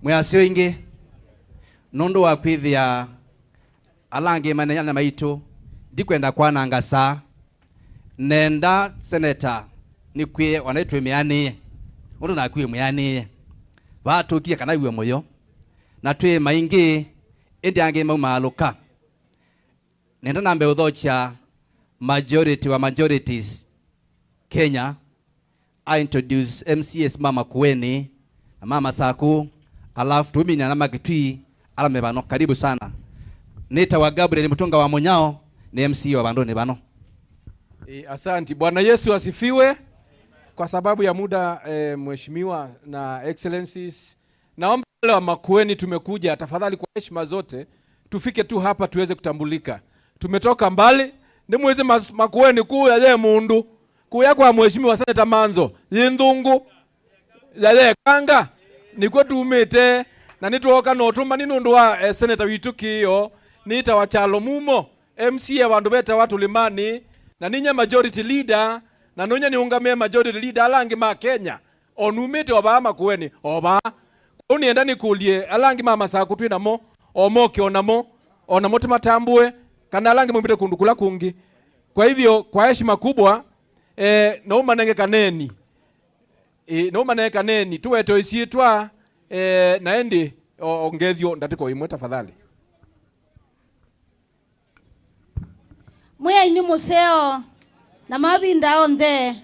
Mwasio ingi nondo wa kwithia alange manenya na maitu ndikwenda kwana ngasa nenda senator ni kwie wanaitwe miani undu na kwie miani batukie kana iwe moyo na twe maingi indi ange maumaluka nenda nambe uthocha majority wa majorities Kenya. I introduce MCS Mama Kueni na Mama Saku alafu tumina na Magitui alame bano. Karibu sana. Nita wa Gabriel Mutunga wa Monyao ni MC wa bandoni bano. Asanti. Bwana Yesu asifiwe. Kwa sababu ya muda mheshimiwa na excellencies, naomba wale wa Makueni tumekuja, tafadhali kwa heshima zote tufike tu hapa tuweze kutambulika. Tumetoka mbali, ni mweze Makueni kuya ye mundu kuya kwa mheshimiwa Seneta Manzo yindhungu ya kanga niko tumete na nituoka notuma ninundu wa Seneta witu kiyo nita wachalo mumo MCA wandu beta watu limani na ninye majority leader na nunya niungamie majority leader alangi ma Kenya onumete oba Makueni oba unienda nikulie alangi Mama Saku twinamo omoke onamo timatambue kana alangi mumbite kundukula kungi. Kwa hivyo kwa heshima kubwa naomba nenge kaneni tuweto isiitwa naendi ongethio ndatiko imwe tafadhali. Mwe ni museo na mabinda onde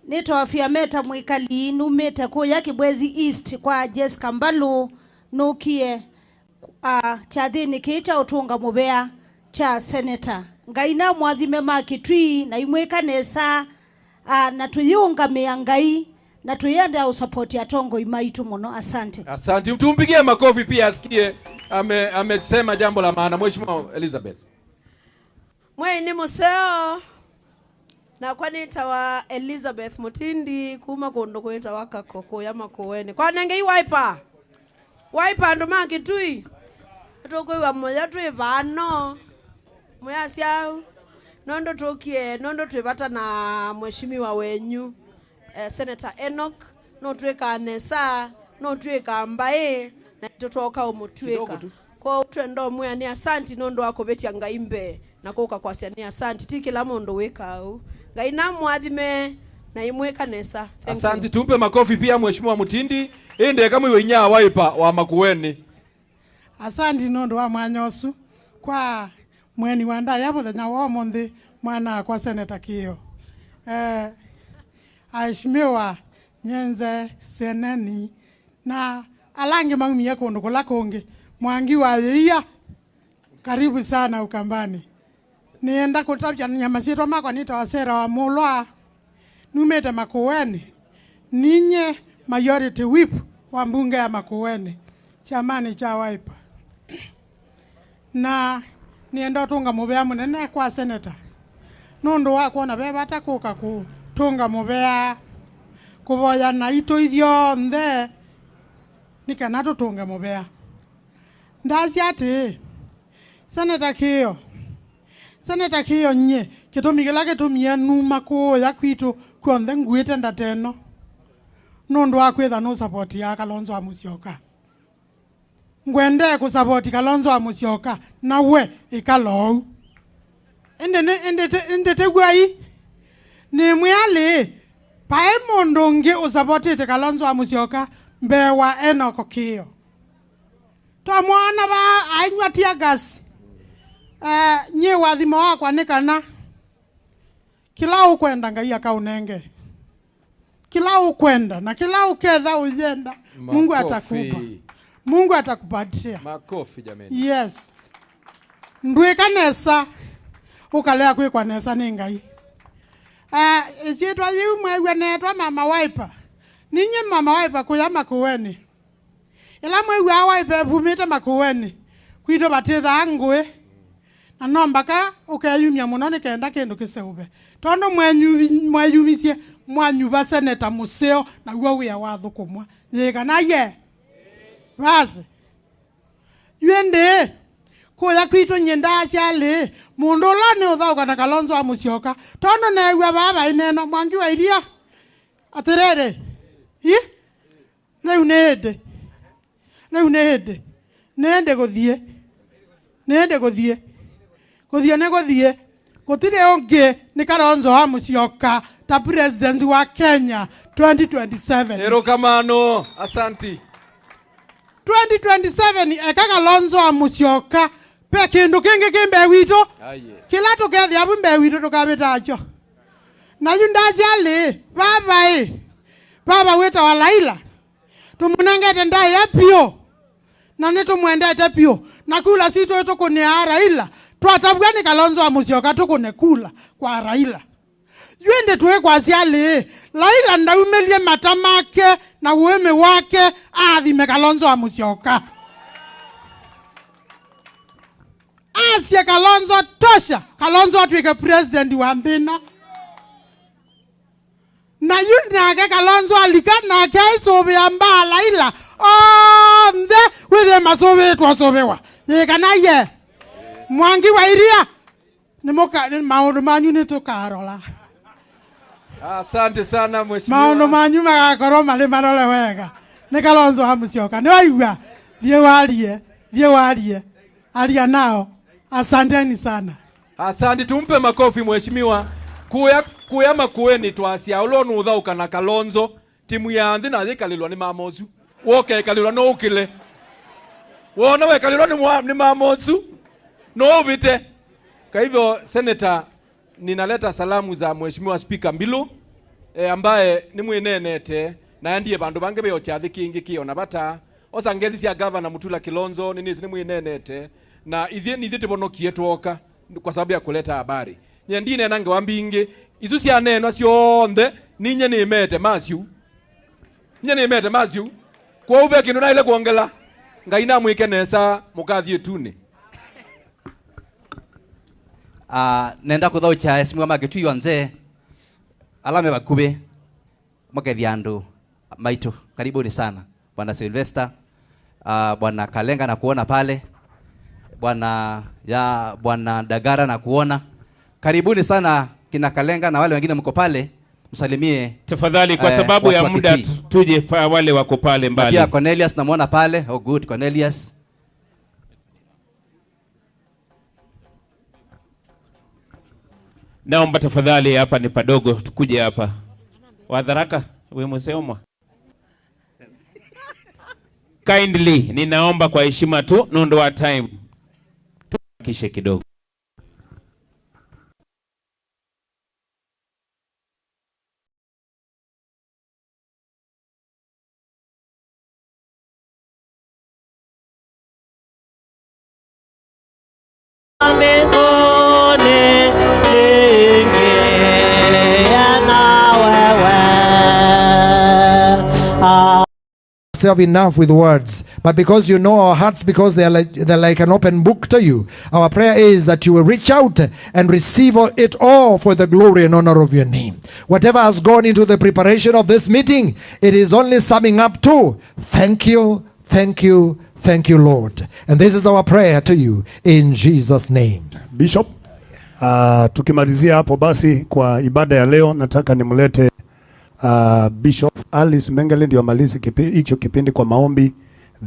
nitofia meta mwikali numete ko yaki Bwezi East kwa Jessica Mbalu nukie chadini kicha utunga mubea cha senator ngaina mwathime Magitui na imweka nesa na tuyunga miangai na tuyende au support ya tongo imaitu mono. Asante. Asante. Mtumpigie makofi pia asikie amesema jambo la maana. Mheshimiwa Elizabeth. Mwe ni museo na kwa nita wa Elizabeth Mutindi kuma kondo kweta wakakoko ya Makueni kwa nenge wiper ndo Magitui toko wa moya twe vano moya siau nondo tokie nondo twebata na mheshimiwa wenyu Senator Enoch no tweka nesa no tweka mbae na totoka umutweka kwa twendo mwe ni asanti nondo wako beti ngaimbe na koka kwa siani asanti tiki la mondo weka au ngaina mwathime na imweka nesa. Asanti. Tumpe makofi pia mheshimiwa Mutindi ende kama iwe nya wiper wa Makueni. Asanti nondo wa mwanyosu kwa mweni wanda yabo thenya wa monde mwana kwa Senator Kiyo. Aishimiwa nyenze seneni na alangi maumia kondo kula konge mwangi wa yeya. Karibu sana Ukambani. Nienda kutabja nyamasiro makwa nitawasera wa mulwa numete Makueni ninye majority whip wa mbunge ya Makueni chamani cha wiper na nienda tunga mubea munene kwa senator nondo wako na beba takuka ku tunga mubea kuboya na ito ithyo nthe nikana tutunga mubea ndazi ati Senator Kiyo nye kitumigila kitumia numa ko ya kwitu konthe ngwite ndateno nondo wakwitha no support ya Kalonzo Musyoka ngwende ku support Kalonzo Musyoka nawe ikalou ende tegwai ni mwali pae mondo nge usupportite Kalonzo Musyoka mbewa Enoch Kiyo to mwana ba anywatia gas nye wathimo wakwa nikana kila ukwenda ngai akaunenge kila ukwenda na kila uketha uzenda Mungu atakupa Mungu atakupatia makofi jameni. Yes ndweka nesa ukalea kwa nesa ni ngai isietwa yumwe wenetwa Mama Wiper ninye Mama Wiper kuya Makueni ila mwe wa Wiper vumita Makueni kwido batitha ngwe na nombaka ukayumya muno nikenda kindu kiseube tondo mwayumisie mwanyuba Senator museo na uwa wia wathukumwa yega na ye basi yende kuya kwitu nyenda ciali mundu lani uthauka na Kalonzo Musyoka tondo na uwa baba ineno mwangi wa iria atirere na unede na unehede nende gothie gutire onge ni Kalonzo wa Musyoka ta president wa Kenya 2027. Erokamano, asanti. 2027 eka Kalonzo wa Musyoka pe kindu kingi kimbe wito kila tukethia abu mbe wito tukabitacho na yundazi ali baba weta wa Laila tumunangete ndai apio na nitumwendete pio na kula sito tukunia Raila twatabwani Kalonzo wa Musyoka tukune kula kwa Raila yuende tuwe kwa siali Laila ndaumelie matamake na uweme wake athime Kalonzo wa Musyoka Asia Kalonzo tosha Kalonzo atuike president wa Nthina na yunake Kalonzo alikana kaisobe amba Laila nde wethe masobe twasobewa yekana ye Mwangi wa Iria ni maundu manyu nitukarola. Asante sana mheshimiwa. Maundu manyu magakorwo mari marole wega ni Kalonzo wa Musyoka ni waigua thie warie aria nao. Asanteni sana. Asante, tumpe makofi mheshimiwa. Kuya makueni twasia ulonu uthauka na Kalonzo timu ya Nthina yikalilwa ni Mamozu woke ikalilwa no ukile wona wekalilwa ni Mamozu no ubite. Kwa hivyo Senator, ninaleta salamu za mheshimiwa Speaker Mbilu ambaye ni mwenenete na ndiye bandu bange beyo chathi kingi kiona bata osangethi cia governor Mutula Kilonzo nini ni mwenenete na ithie tibonokie twoka kwa sababu ya kuleta habari nyendine nange wambingi izu cia neno cionthe ninye nimete Matthew kwa ube kindu na ile kuongela ngai na mwike nesa mukathie tune. Nenda kuthaucha esimu magetu yonze alame bakube magethi andu maitu. Karibuni sana Bwana Sylvester, Bwana Kalenga na kuona pale, Bwana Dagara na kuona. Karibuni sana kina Kalenga na wale wengine mko pale, msalimie tafadhali kwa sababu ya muda tuje pa wale wako pale mbali. Pia Cornelius namuona pale. Oh good, Cornelius. Naomba tafadhali hapa ni padogo tukuje hapa. Wadharaka wewe mseomwa. Kindly ninaomba kwa heshima tu nondo wa time. Kishe kidogo. Enough with words, but because you know our hearts, because they're like an open book to you, our prayer is that you will reach out and receive it all for the glory and honor of your name. Whatever has gone into the preparation of this meeting, it is only summing up to thank you, Lord. And this is our prayer to you in Jesus name. Bishop, tukimalizia hapo basi kwa ibada ya leo nataka nimlete Bishop Alice Mengele ndio amalize hicho kipindi kwa maombi,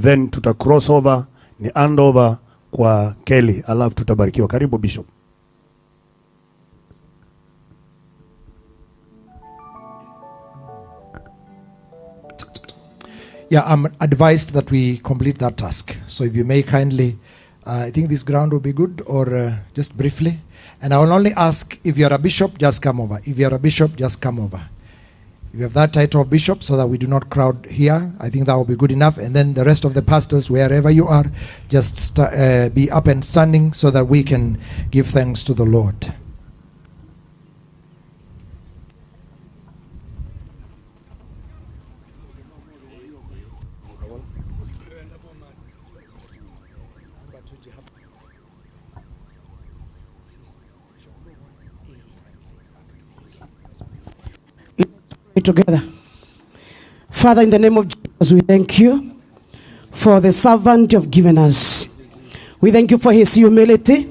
then tuta cross over ni hand over kwa Kelly, alafu tutabarikiwa. Karibu Bishop. Yeah, I'm advised that we complete that task. So if you may kindly, I think this ground will be good, or just briefly. And I will only ask, if you're a bishop, just come over. If you're a bishop, just come over. If you have that title of bishop, so that we do not crowd here, I think that will be good enough. And then the rest of the pastors, wherever you are, just be up and standing so that we can give thanks to the Lord. Together. Father, in the name of Jesus, we thank you for the servant you've given us. We thank you for his humility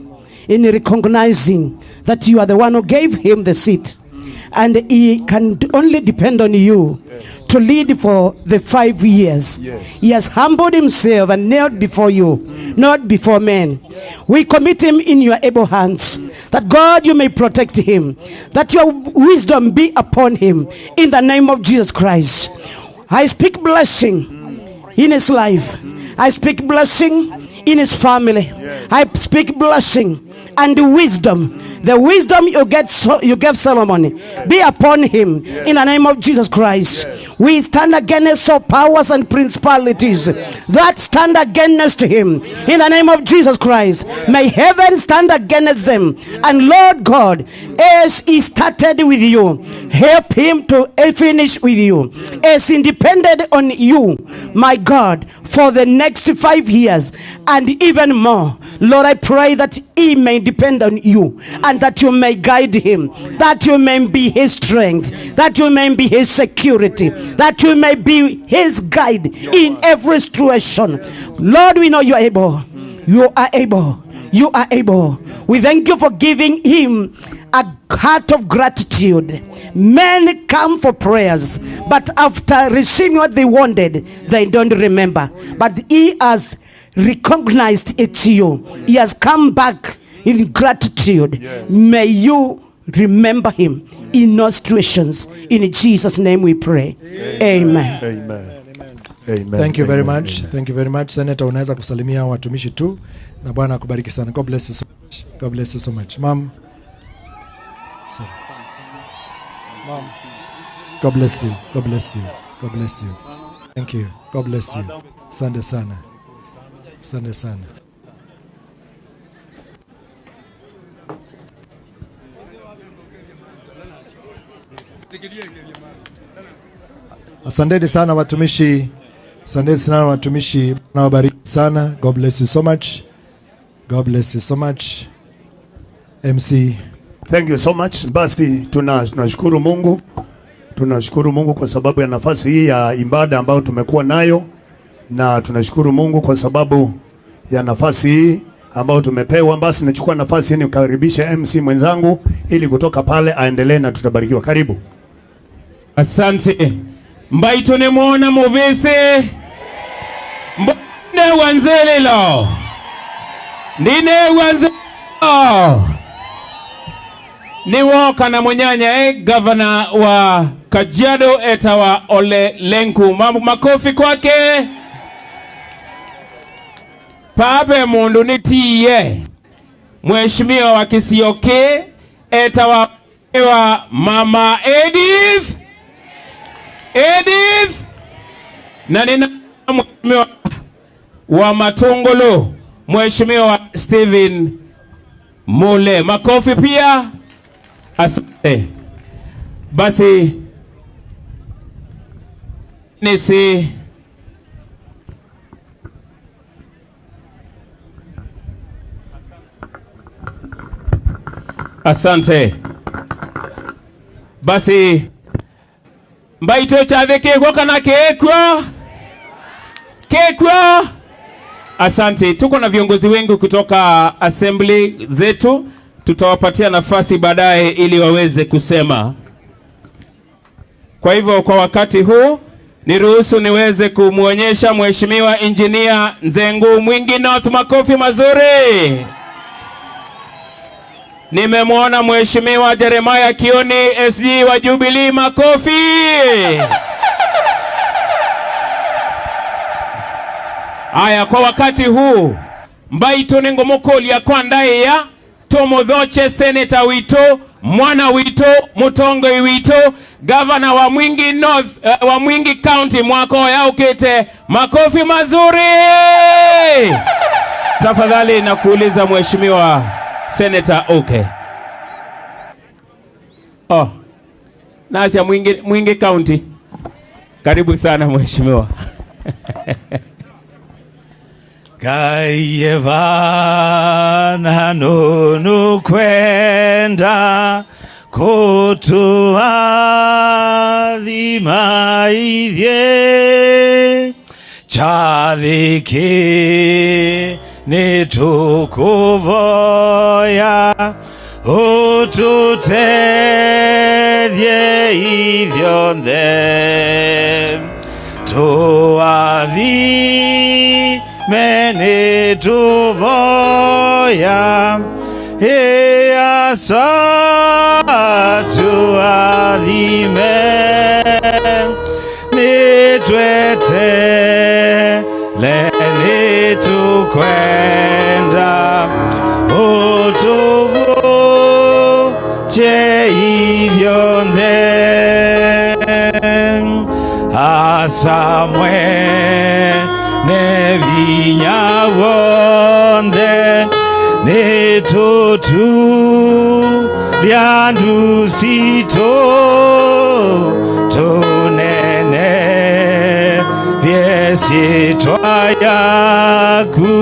in recognizing that you are the one who gave him the seat, and he can only depend on you to to lead for the 5 years. Yes. He has humbled himself and knelt before you, not before men. We commit him in your able hands, that God, you may protect him, that your wisdom be upon him in the name of Jesus Christ. I speak blessing in his life. I speak blessing in his family. I speak blessing and wisdom. The wisdom you gave Solomon be upon him in the name of Jesus Christ. We stand against all powers and principalities that stand against him in the name of Jesus Christ. May heaven stand against them. And Lord God, as he started with you, help him to finish with you. As he depended on you, my God, for the next 5 years and even more. Lord, I pray that he may depend on you and that you may guide him, that you may be his strength, that you may be his security, that you may be his guide in every situation. Lord, we know you are able. You are able. You are able. We thank you for giving him a heart of gratitude. Men come for prayers, but after receiving what they wanted, they don't remember. But he has recognized it to you. He has come back in gratitude. Yes. May you remember him in all situations. In Jesus' name we pray. Amen. Amen. Amen. Thank you very Amen. much. Thank you very much. Senator, unaweza kusalimia watumishi tu na Bwana akubariki sana. God bless you so much. God bless you so much. Mom. Mom. God bless you. God bless you. God bless you. Thank you. God bless you. Asante sana. Asante sana. Asanteni sana watumishi. Asanteni sana watumishi. Na wabariki sana. God bless you so much. God bless you so much. MC. Thank you so much. Basi tunashukuru Mungu. Tunashukuru Mungu kwa sababu ya nafasi hii ya ibada ambayo tumekuwa nayo, na tunashukuru Mungu kwa sababu ya nafasi hii ambayo tumepewa. Basi nachukua nafasi hii nikukaribisha MC mwenzangu ili kutoka pale aendelee na tutabarikiwa. Karibu. Asante. Mbaito ni muona mubise. Mbone wanzelelo. Nine wanzelelo. Ni woka na mwenyanya governor wa Kajiado Etawa Ole Lenku. Makofi kwake. Pape mundu nitiye. Mheshimiwa wa Kisioke Etawa Mama Edith. Edith. Na nina mheshimiwa wa Matongolo, Mheshimiwa Steven Mule. Makofi pia. Asante. Basi nisi asante. Basi mbaito chave kekwa kana kekwa. Kekwa. Asante. Tuko na viongozi wengi kutoka assembly zetu. Tutawapatia nafasi baadaye ili waweze kusema. Kwa hivyo kwa wakati huu niruhusu niweze kumuonyesha Mheshimiwa Engineer Nzengu Mwingi North. Makofi mazuri. Nimemwona Mheshimiwa Jeremiah Kioni SG wa Jubilee. Makofi. Aya, kwa wakati huu mbaito nengomokoli ya kwandaye ya Tomodhoche Senator wito, mwana wito, mutongo wito, governor wa Mwingi North, wa Mwingi County mwako ya ukete. Makofi mazuri. Tafadhali na kuuliza Mheshimiwa Senator okay. Oh. Nasi ya Mwingi County. Karibu sana Mheshimiwa. Kayevana nunu kwenda kutuadhima ivye chaviki nitukuvoya ututethie ivyonthe tuathime nituvoya asa tuathime nitwetele nitukwenda utuvuche ivyonthe asa mwene vinya wonthe nitutu lyandusito tunene vyesitwa yaku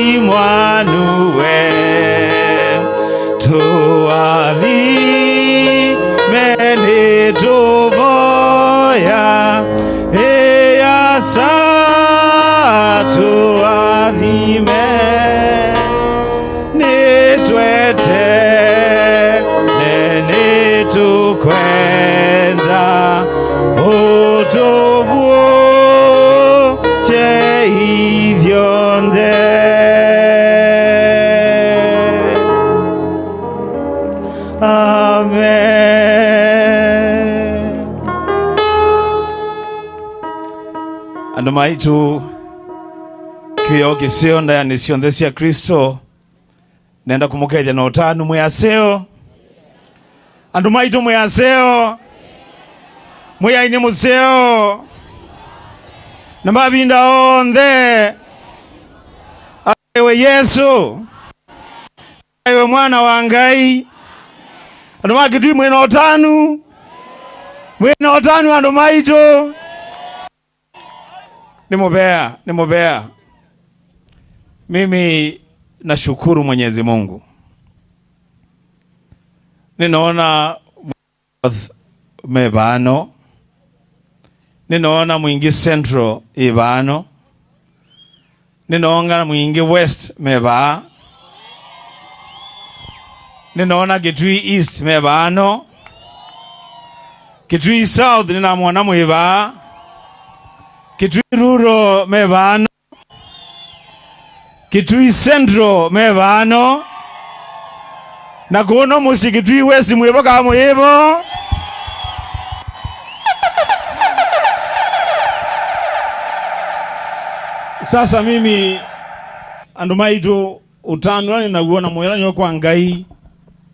tukiathimwanuwe tuathime nituvoya asa tuathime nitwetele nitukwenda utuvuche ivyonthe. Amen. Andu maitu kio kisio ndani sionthe cia Kristo nenda kumukethia na utanu mwaseo andu maitu mwaseo mwiyaine museo na mavinda onthe ewe Yesu ewe mwana wa Ngai andu makitwi mwina utanu andu maitu nimubea mimi nashukuru Mwenyezi Mungu. Ninaona mebano. Ninaona mwingi Central ibano. Ninaona mwingi West meba. Ninaona Kitui East mebano. Kitui South ninamwona mwiba. Kitui Rural mebano. Kitui Central mebano na kuona musi Kitui West mwebo kama mwebo. Sasa mimi andu maitu utanu na kuona mwela nyo kwa Ngai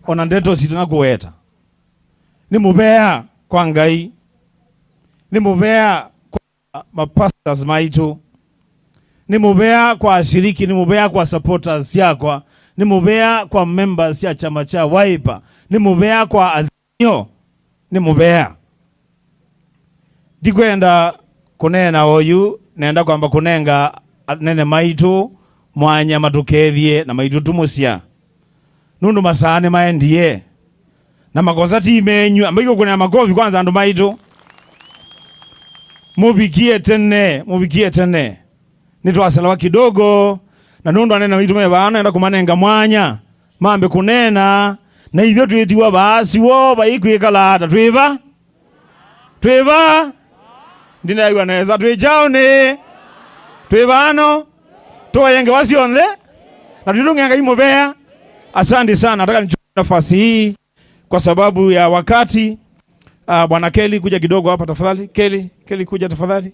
ona ndeto sitina kuweta ni mubea kwa Ngai ni mubea kwa mapastors maitu ni mubea kwa ashiriki, ni mubea kwa supporters yakwa, ni mubea kwa members ya chama cha Wiper, ni mubea kwa Azimio, ni mubea. Dikwenda kunena oyu, nenda kwamba kunenga nene maitu, mwanya matukethie na maitu tumusia. Nundu masane maendie. Na makosa timenyu, ambiko kuna makofi kwanza andu maitu. Mubikie tene. Nitwasalawa kidogo na nundu anena mitume bana enda kumanenga mwanya mambe kunena na hivyo twitiwa basi wo baikwikala twiva ndina iwa naweza twijaone twivano toyenge wasionthe na tudungenga imobea. Asante sana, nataka nichukue nafasi hii kwa sababu ya wakati. Bwana Kelly kuja kidogo hapa tafadhali. Kelly kuja tafadhali.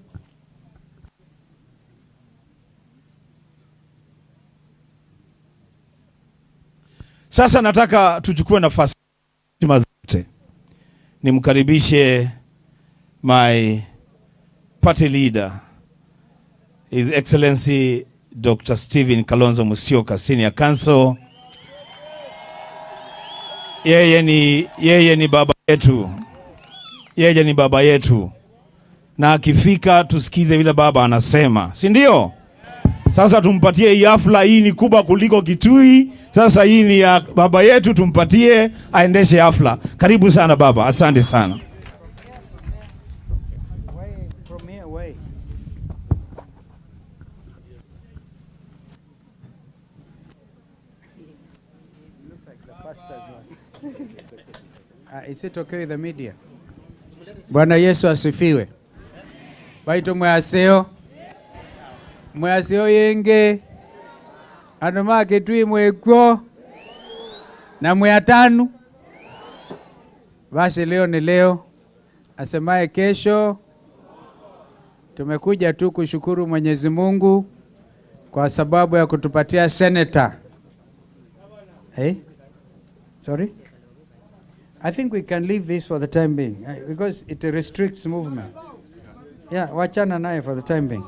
Sasa nataka tuchukue nafasi zote. Nimkaribishe my party leader, His Excellency Dr. Stephen Kalonzo Musyoka, Senior Counsel. Yeye ni baba yetu. Yeye ni baba yetu. Na akifika tusikize vile baba anasema. Si ndio? Sasa tumpatie hii hafla, hii ni kubwa kuliko Kitui. Sasa hii ni ya baba yetu, tumpatie aendeshe hafla. Karibu sana baba. Asante sana. Is it okay with the media? Bwana Yesu asifiwe. Baito mwaseo. Mwaseo yenge. Anumake tui mwekwo. Na mwatanu. Basi leo ni leo. Asemaye kesho. Tumekuja tu kushukuru Mwenyezi Mungu kwa sababu ya kutupatia senator. Hey? Sorry? I think we can leave this for the time being because it restricts movement. Yeah, wachana naye for the time being.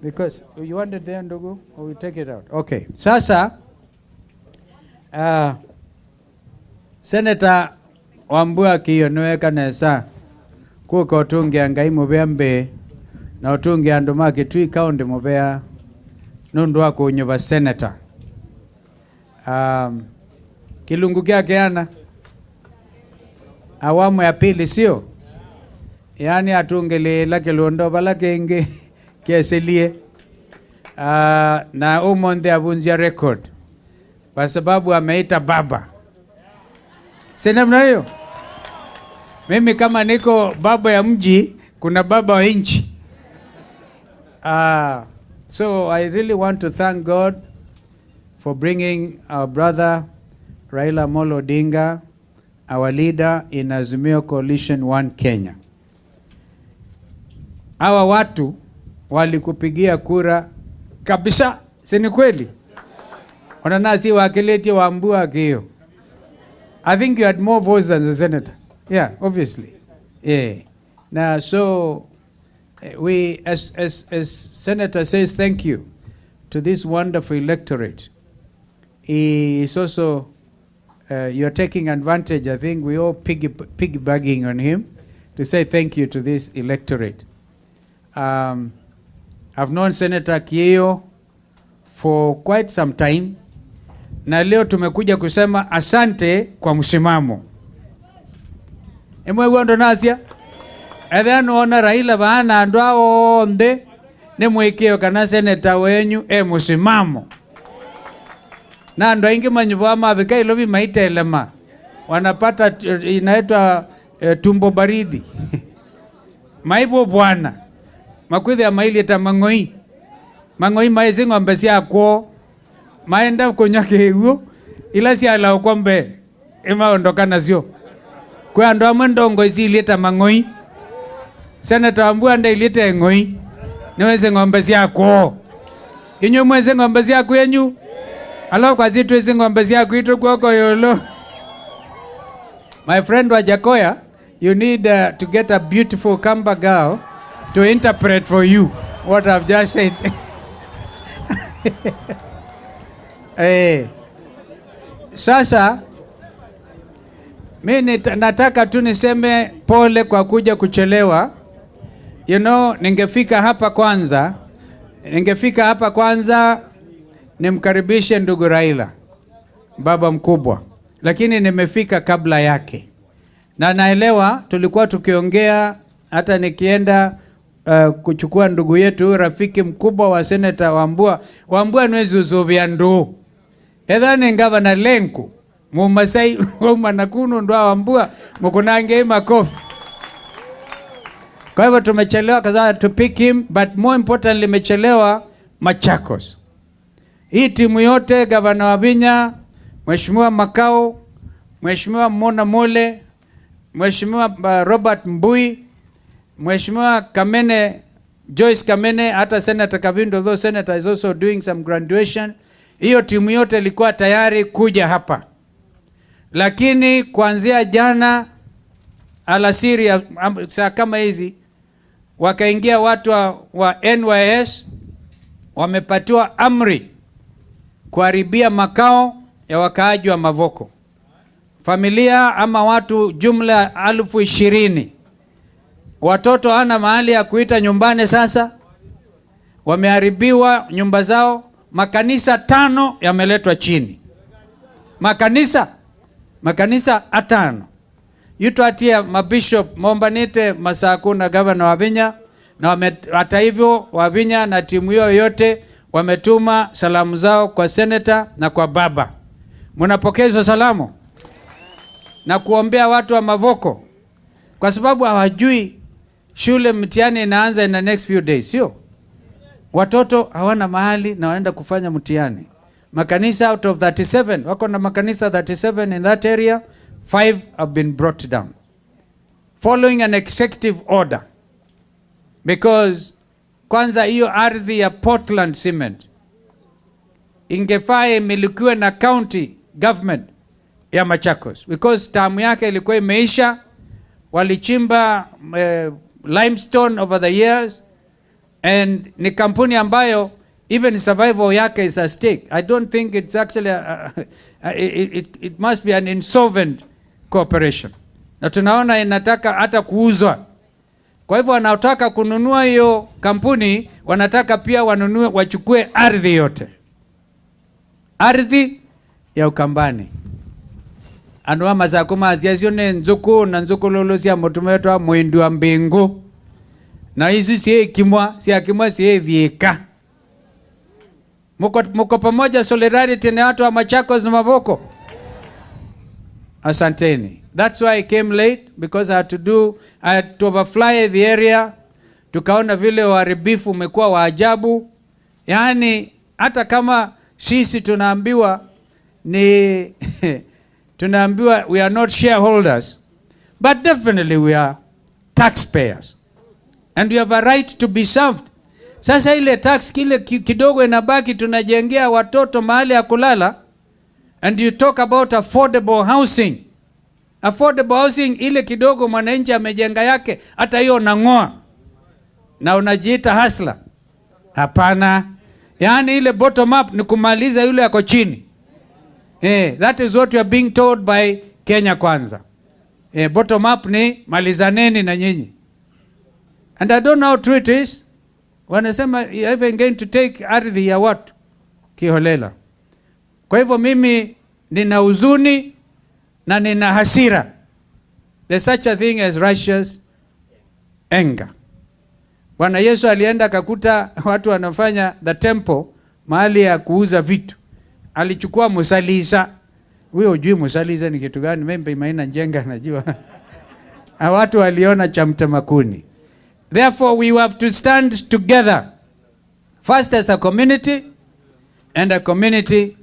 Because you want it there, ndugu, or we take it out? Okay. Sasa Senator Wambua kiyonweka nesa kuko otungia ngai mubembe na otungia andumake tui county mubea nundu wako unyoba senator. Kilungu kyake ana awamu ya pili sio? Yani atungele la kilondo bala kenge kieselie na umonde abunzia record kwa sababu ameita baba. Sina mna hiyo? Mimi kama niko baba ya mji, kuna baba wa nchi. So I really want to thank God for bringing our brother Raila Amolo Odinga, our leader in Azimio Coalition One Kenya. Hawa watu walikupigia kura kabisa, si ni kweli? Wananasi wakileti Wambua kio. I think you had more votes than the senator. Yeah, obviously. Yeah. Now, so we, as Senator says, thank you to this wonderful electorate. He is also, you're taking advantage. I think we all piggybacking on him to say thank you to this electorate. I've known Senator Kieo for quite some time. Na leo tumekuja kusema asante kwa msimamo. Emwe gondo nasia. Ethe nuona Raila bana andwa onde ne mwekeo kana senator wenyu msimamo. Na ndo ingi manyuwa mabika ilobi maitelema. Wanapata inaitwa tumbo baridi. Maibo bwana. Makwithe ya maili eta mangoi. Mangoi maizi ng'ombe cia kwa maenda kunyake huo ila si ala ukombe ema ondokana sio kwa ndo amwendo isi ileta mangoi Senator Wambua nda ileta ngoi niweze ng'ombe yako inyo mweze ng'ombe yako yenyu ala kwa zitu ezi ng'ombe yako ito kwa yolo. My friend Wajakoya, you need to get a beautiful Kamba girl to interpret for you what I've just said. Sasa mimi nataka tu niseme pole kwa kuja kuchelewa. You know, ningefika hapa kwanza nimkaribishe ndugu Raila, baba mkubwa, lakini nimefika kabla yake. Na naelewa tulikuwa tukiongea hata nikienda kuchukua ndugu yetu rafiki mkubwa wa Senator Wambua nwezi uzuvia ndu. Edhani ngava na lenku. Mumasai manakunu ndo Wambua mkunange makofi. Kwa hivyo tumechelewa kaza to pick him, but more importantly mechelewa Machakos. Hii timu yote, Gavana Wavinya, Mheshimiwa Makao, Mheshimiwa Mona Mole, Mheshimiwa Robert Mbui, Mheshimiwa Kamene, Joyce Kamene, hata Senator Kavindo, though Senator is also doing some graduation. Hiyo timu yote ilikuwa tayari kuja hapa. Lakini kuanzia jana alasiri saa kama hizi wakaingia watu wa NYS wamepatiwa amri kuharibia makao ya wakaaji wa Mavoko. Familia ama watu jumla 20,000. Watoto hana mahali ya kuita nyumbani sasa. Wameharibiwa nyumba zao. Makanisa 5 yameletwa chini. Makanisa 5. Yuto atia mabishop Mombanite Masaku na Gavana Wavinya, na hata hivyo Wavinya na timu hiyo yote wametuma salamu zao kwa senator na kwa baba. Mnapokea hizo salamu? na kuombea watu wa Mavoko, kwa sababu hawajui shule mtihani inaanza in the next few days, sio? Watoto hawana mahali na wanaenda kufanya mtihani. Makanisa out of 37, wako na makanisa 37 in that area, 5 have been brought down following an executive order, because kwanza hiyo ardhi ya Portland Cement ingefaa imilikiwe na county government ya Machakos, because tamu yake ilikuwa imeisha. Walichimba limestone over the years, and ni kampuni ambayo even survival yake is at stake. I don't think it's actually it must be an insolvent corporation, na tunaona inataka hata kuuzwa. Kwa hivyo wanaotaka kununua hiyo kampuni wanataka pia wanunue, wachukue ardhi yote, ardhi ya Ukambani. Anwa mazakuma aziasione nzuku na nzuku lolosia motumetwa mwindi wa mbingu, na hizi siye kimwa siye vieka. Muko pamoja, solidarity na watu wa Machakos na Mavoko. Asanteni. That's why I came late, because I had to overfly the area. Tukaona vile uharibifu umekuwa wa ajabu. Yaani hata kama sisi tunaambiwa ni tunaambiwa we are not shareholders, but definitely we are taxpayers, and we have a right to be served. Sasa ile tax kile kidogo inabaki, tunajengea watoto mahali ya kulala, and you talk about affordable housing. Affordable housing ile kidogo mwananchi amejenga yake, hata hiyo unang'oa na unajiita hustler. Hapana. Yaani ile bottom up ni kumaliza yule yako chini. That is what you are being told by Kenya Kwanza. Bottom up ni malizaneni na nyinyi. And I don't know how true it is. Wanasema you even going to take ardhi ya watu kiholela. Kwa hivyo mimi nina huzuni na nina hasira. There's such a thing as righteous anger. Bwana Yesu alienda akakuta watu wanafanya the temple mahali ya kuuza vitu. Alichukua musalisa. Wewe hujui musalisa ni kitu gani? Mimi maina njenga najua. Watu waliona cha mtamakuni. Therefore we have to stand together, first as a community, and a community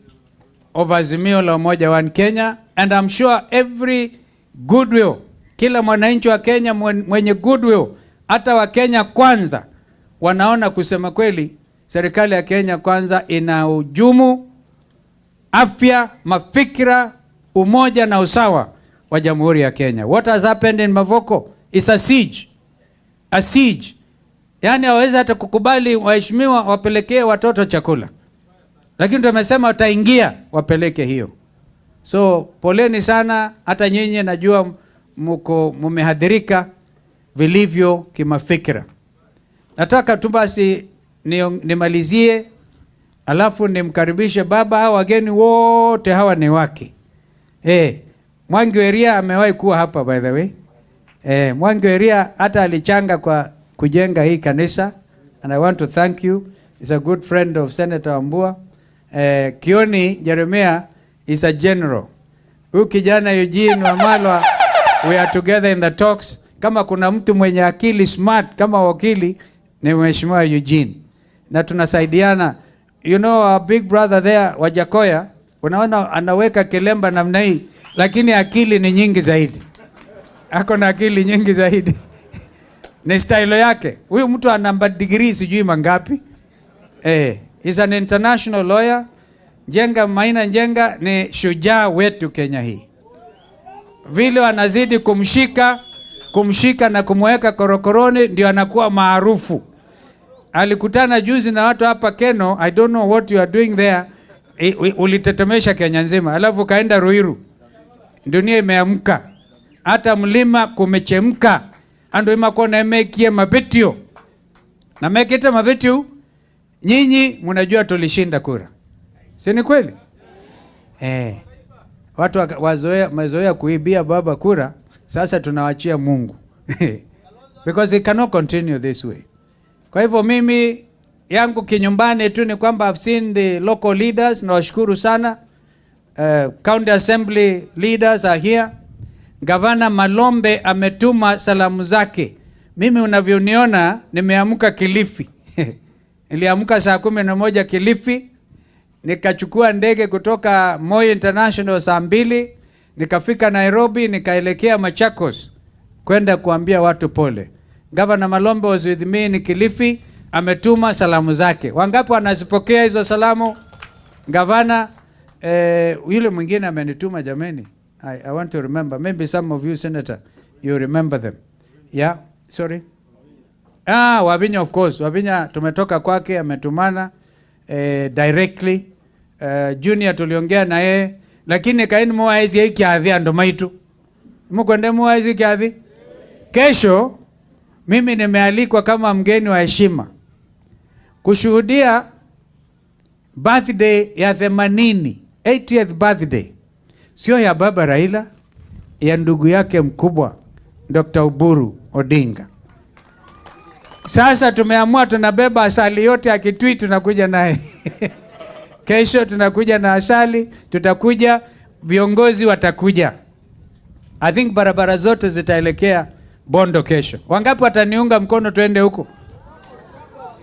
of Azimio la Umoja One Kenya, and I'm sure every goodwill, kila mwananchi wa Kenya mwenye goodwill, hata wa Kenya Kwanza, wanaona kusema kweli serikali ya Kenya Kwanza inahujumu afya, mafikira, umoja na usawa wa Jamhuri ya Kenya. What has happened in Mavoko is a siege. A siege. Yaani hawaweza hata kukubali waheshimiwa wapelekee watoto chakula, lakini tumesema wataingia wapeleke hiyo. So poleni sana, hata nyinyi najua mumehadhirika vilivyo kimafikira. Nataka tu basi nimalizie, alafu nimkaribishe baba. Hawa wageni wote hawa ni wake. Mwangi Weria amewahi kuwa hapa by the way. Mwangi Weria hata alichanga kwa kujenga hii kanisa, and I want to thank you. He's a good friend of Senator Wambua. Kioni Jeremiah is a general. Huyu kijana Eugene Wamalwa, we are together in the talks. Kama kuna mtu mwenye akili smart kama wakili ni Mheshimiwa Eugene, na tunasaidiana. You know our big brother there Wajakoya, unaona anaweka kilemba namna hii, lakini akili ni nyingi zaidi. Ako na akili nyingi zaidi. Ni style yake. Huyu mtu ana degree sijui mangapi. He's an international lawyer. Njenga Maina Njenga ni shujaa wetu Kenya hii. Vile wanazidi kumshika na kumweka korokoroni ndio anakuwa maarufu. Alikutana juzi na watu hapa Keno, I don't know what you are doing there. Ulitetemesha Kenya nzima. Alafu kaenda Ruiru. Dunia imeamka. Hata mlima kumechemka. Ando imakona emekie mabetio. Na mekita mabetio, nyinyi mnajua tulishinda kura. Si ni kweli? Watu mazoea kuibia baba kura, sasa tunawachia Mungu. Because it cannot continue this way. Kwa hivyo mimi yangu kinyumbani tu ni kwamba I've seen the local leaders, na washukuru sana. County assembly leaders are here. Gavana Malombe ametuma salamu zake. Mimi unavyoniona nimeamka Kilifi. Niliamka saa 11 Kilifi, nikachukua ndege kutoka Moi International saa 2, nikafika Nairobi, nikaelekea Machakos kwenda kuambia watu pole. Governor Malombe was with me in Kilifi, ametuma salamu zake. Wangapi wanazipokea hizo salamu? Gavana yule mwingine amenituma jameni. I want to remember. Maybe some of you, Senator, you remember them. Yeah, sorry. Wavinya, of course. Wavinya tumetoka kwake, ametumana directly. Junior tuliongea na yeye, lakini kaini muwaizi hiki adhi ando maitu. Mkwende muwaizi hiki adhi. Kesho, mimi nimealikwa kama mgeni wa heshima kushuhudia birthday ya 80th birthday. Sio ya baba Raila, ya ndugu yake mkubwa Dr. Oburu Odinga. Sasa tumeamua tunabeba asali yote ya Kitui tunakuja naye. Kesho tunakuja na asali, tutakuja, viongozi watakuja. I think barabara zote zitaelekea Bondo kesho. Wangapi wataniunga mkono tuende huko?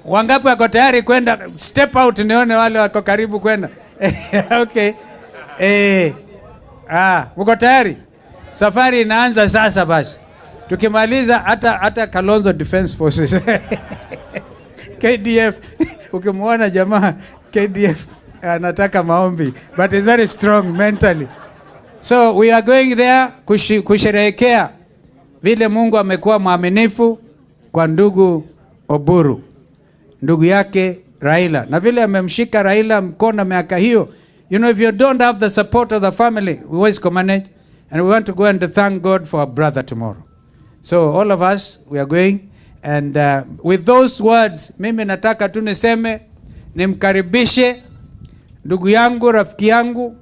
Wangapi wako tayari kwenda? Step out nione wale wako karibu kwenda. Okay. Mko tayari? Safari inaanza sasa basi. Tukimaliza hata Kalonzo Defense Forces. KDF, ukimwona jamaa KDF anataka maombi, but is very strong mentally. So we are going there kusherehekea vile Mungu amekuwa mwaminifu kwa ndugu Oburu, ndugu yake Raila, na vile amemshika Raila mkono miaka hiyo. You know, if you don't have the support of the family, we always manage, and we want to go and thank God for our brother tomorrow. So all of us, we are going, and with those words, mimi nataka tu niseme, nimkaribishe ndugu yangu, rafiki yangu,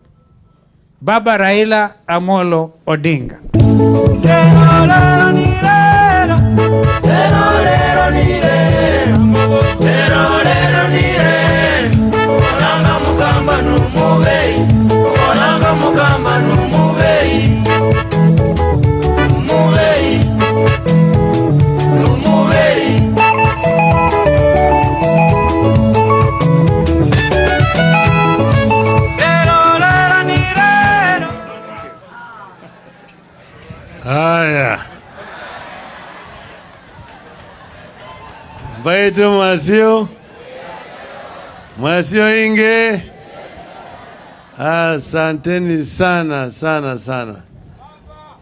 Baba Raila Amolo Odinga. Haya. Baitu Mwasio Inge. Asanteni sana sana sana.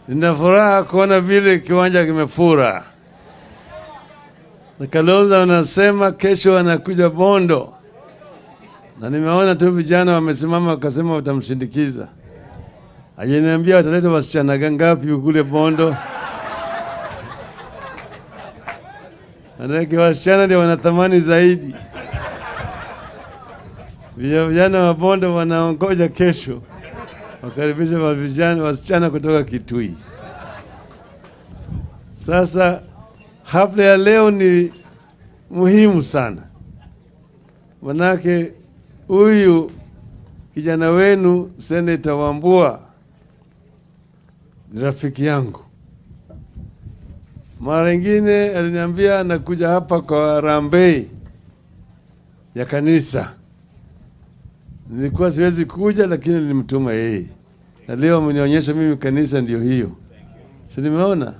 Nina furaha kuona vile kiwanja kimefura. Kalonzo wanasema kesho wanakuja Bondo. Na nimeona tu vijana wamesimama wakasema watamshindikiza. Ajeniambia wataleta wasichana ngapi kule Bondo. Manake wasichana ndio wanathamani zaidi. Vijana wa Bondo wanaongoja kesho wakaribisha wasichana kutoka Kitui. Sasa hafla ya leo ni muhimu sana. Manake huyu kijana wenu Senator Wambua ni rafiki yangu. Mara nyingine aliniambia anakuja hapa kwa Rambei ya kanisa. Nilikuwa siwezi kuja, lakini nilimtuma yeye. Na leo amenionyesha mimi kanisa ndio hiyo. Si nimeona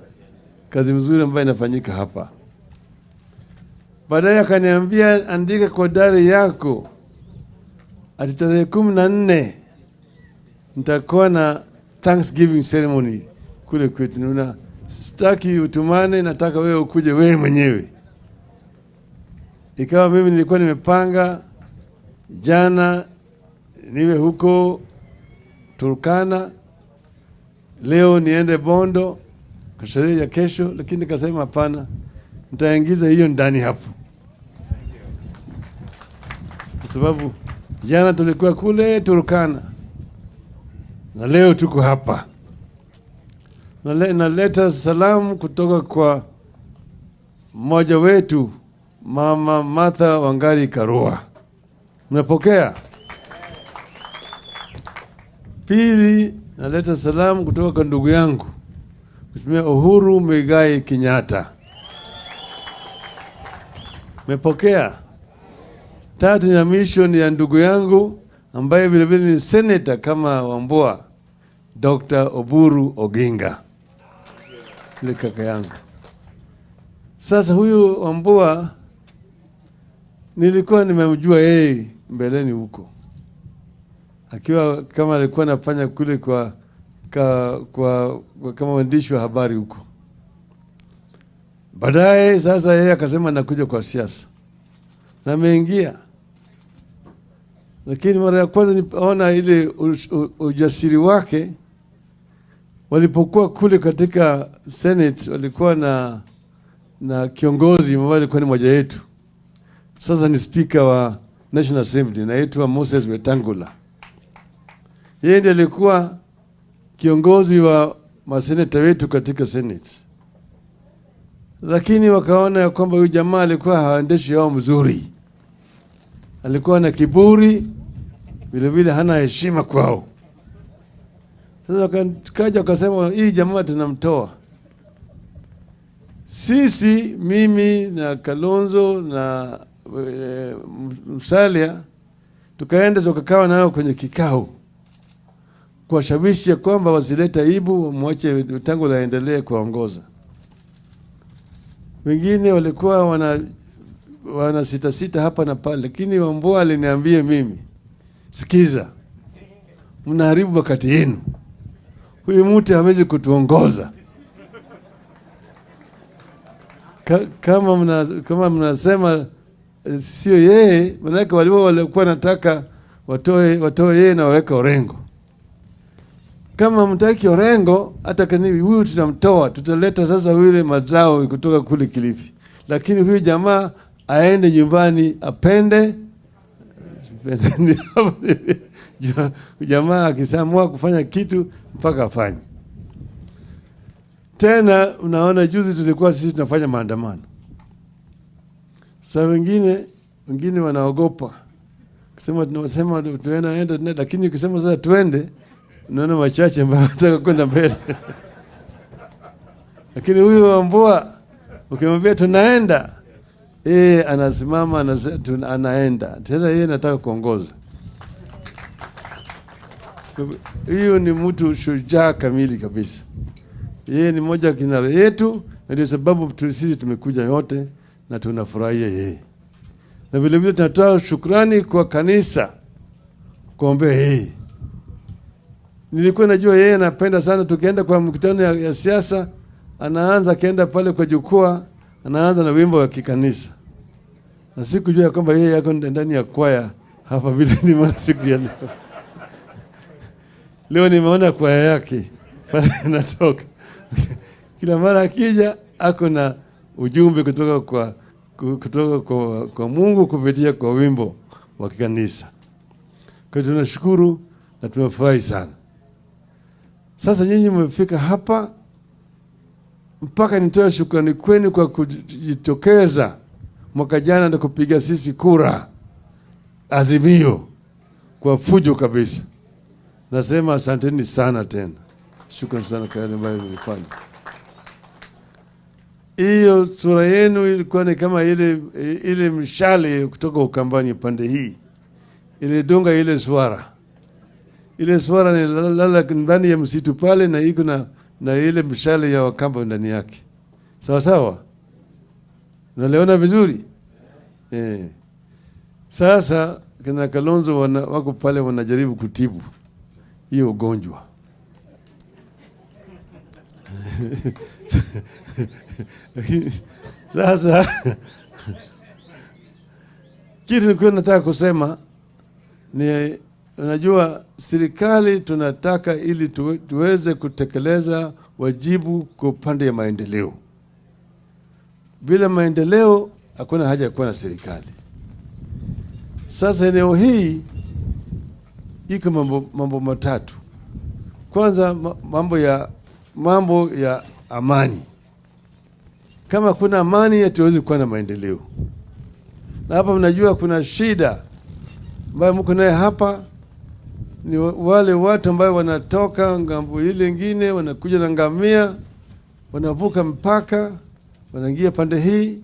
kazi mzuri ambayo inafanyika hapa. Baadaye akaniambia andika kwa diary yako ati tarehe 14 nitakuwa na Thanksgiving ceremony kule kwetu. Nuna sitaki utumane, nataka wewe ukuje wewe mwenyewe. Ikawa mimi nilikuwa nimepanga jana niwe huko Turkana, leo niende Bondo kwa sherehe ya kesho, lakini nikasema hapana, nitaingiza hiyo ndani hapo. Kwa sababu jana tulikuwa kule Turkana na leo tuko hapa. Naleta salamu kutoka kwa mmoja wetu, Mama Martha Wangari Karua. Mnapokea? Pili, naleta salamu kutoka kwa ndugu yangu Mheshimiwa Uhuru Muigai Kenyatta. Mepokea. Tatu ni mission ya ndugu yangu ambaye vile vile ni senator kama Wambua, Dr. Oburu Oginga. Ile kaka yangu. Sasa huyu Wambua nilikuwa nimemjua yeye mbeleni huko. Akiwa kama alikuwa anafanya kule kwa kama mwandishi wa habari huko. Baadaye sasa yeye akasema nakuja kwa siasa. Na ameingia. Lakini mara ya kwanza niliona ile ujasiri wake walipokuwa kule katika Senate walikuwa na kiongozi ambaye alikuwa ni mmoja wetu. Sasa ni speaker wa National Assembly anaitwa Moses Wetangula. Yeye ndiye alikuwa kiongozi wa maseneta wetu katika Senate. Lakini wakaona ya kwamba huyu jamaa alikuwa haendeshi yao mzuri. Alikuwa na kiburi, vile vile hana heshima kwao. Sasa wakaja wakasema hii jamaa tunamtoa. Sisi, mimi na Kalonzo na Musalia tukaenda tukakawa nao kwenye kikao kuwashawishi ya kwamba wasileta aibu, wamwache Wetangula aendelee kuongoza. Wengine walikuwa wana sita hapa na pale, lakini Wambua aliniambia mimi, sikiza, mnaharibu wakati yenu. Huyu mtu hawezi kutuongoza. Kama mnasema sio yeye, manake walikuwa nataka watoe yeye na waweka Orengo. Kama mtaki Orengo, hata kanibi huyu tunamtoa, tutaleta sasa yule mazao kutoka kule Kilifi. Lakini huyu jamaa aende nyumbani apende. Jamaa akisamua kufanya kitu mpaka afanye. Tena unaona juzi tulikuwa sisi tunafanya maandamano. Sasa wengine wanaogopa. Kusema tunasema tunaenda lakini ukisema sasa tuende unaona wachache ambao wanataka kwenda mbele. Lakini huyu Wambua ukimwambia tunaenda, anasimama anaenda. Tena yeye anataka kuongoza. Hiyo ni mtu shujaa kamili kabisa. Yeye ni moja kinara yetu na ndio sababu sisi tumekuja yote na tunafurahia yeye. Na vile vile tunatoa shukrani kwa kanisa kuombea yeye. Nilikuwa najua yeye anapenda sana tukienda kwa mkutano ya siasa, anaanza kaenda pale kwa jukwaa, anaanza na wimbo wa kikanisa. Na sikujua kwamba yeye yako ndani ya kwaya hapa vile nimeona siku ya leo. Leo nimeona kwaya yake pale natoka. Kila mara akija ako na ujumbe kutoka kwa Mungu kupitia kwa wimbo wa kikanisa. Kwa hiyo tunashukuru na tumefurahi sana. Sasa nyinyi mmefika hapa mpaka nitoe shukrani kwenu kwa kujitokeza mwaka jana na kupiga sisi kura Azimio kwa fujo kabisa. Nasema asanteni sana tena. Shukrani sana kwa yale ambayo mlifanya. Hiyo sura yenu ilikuwa ni kama ile mshale kutoka Ukambani pande hii. Ile donga ile swara. Ile swara ni lala ndani ya msitu pale na iko na ile mshale ya Wakamba ndani yake. Sawa sawa? Unaliona vizuri? Sasa kina Kalonzo wako pale wanajaribu kutibu hiyo ugonjwa. Sasa kitu nilikuwa nataka kusema ni unajua serikali tunataka ili tuweze kutekeleza wajibu kwa upande ya maendeleo. Bila maendeleo hakuna haja ya kuwa na serikali. Sasa eneo hii iko mambo matatu. Kwanza mambo ya amani. Kama kuna amani hatuwezi kuwa na maendeleo. Na hapa mnajua kuna shida ambayo mko naye hapa ni wale watu ambao wanatoka ngambo ile nyingine wanakuja na ngamia wanavuka mpaka, wanaingia pande hii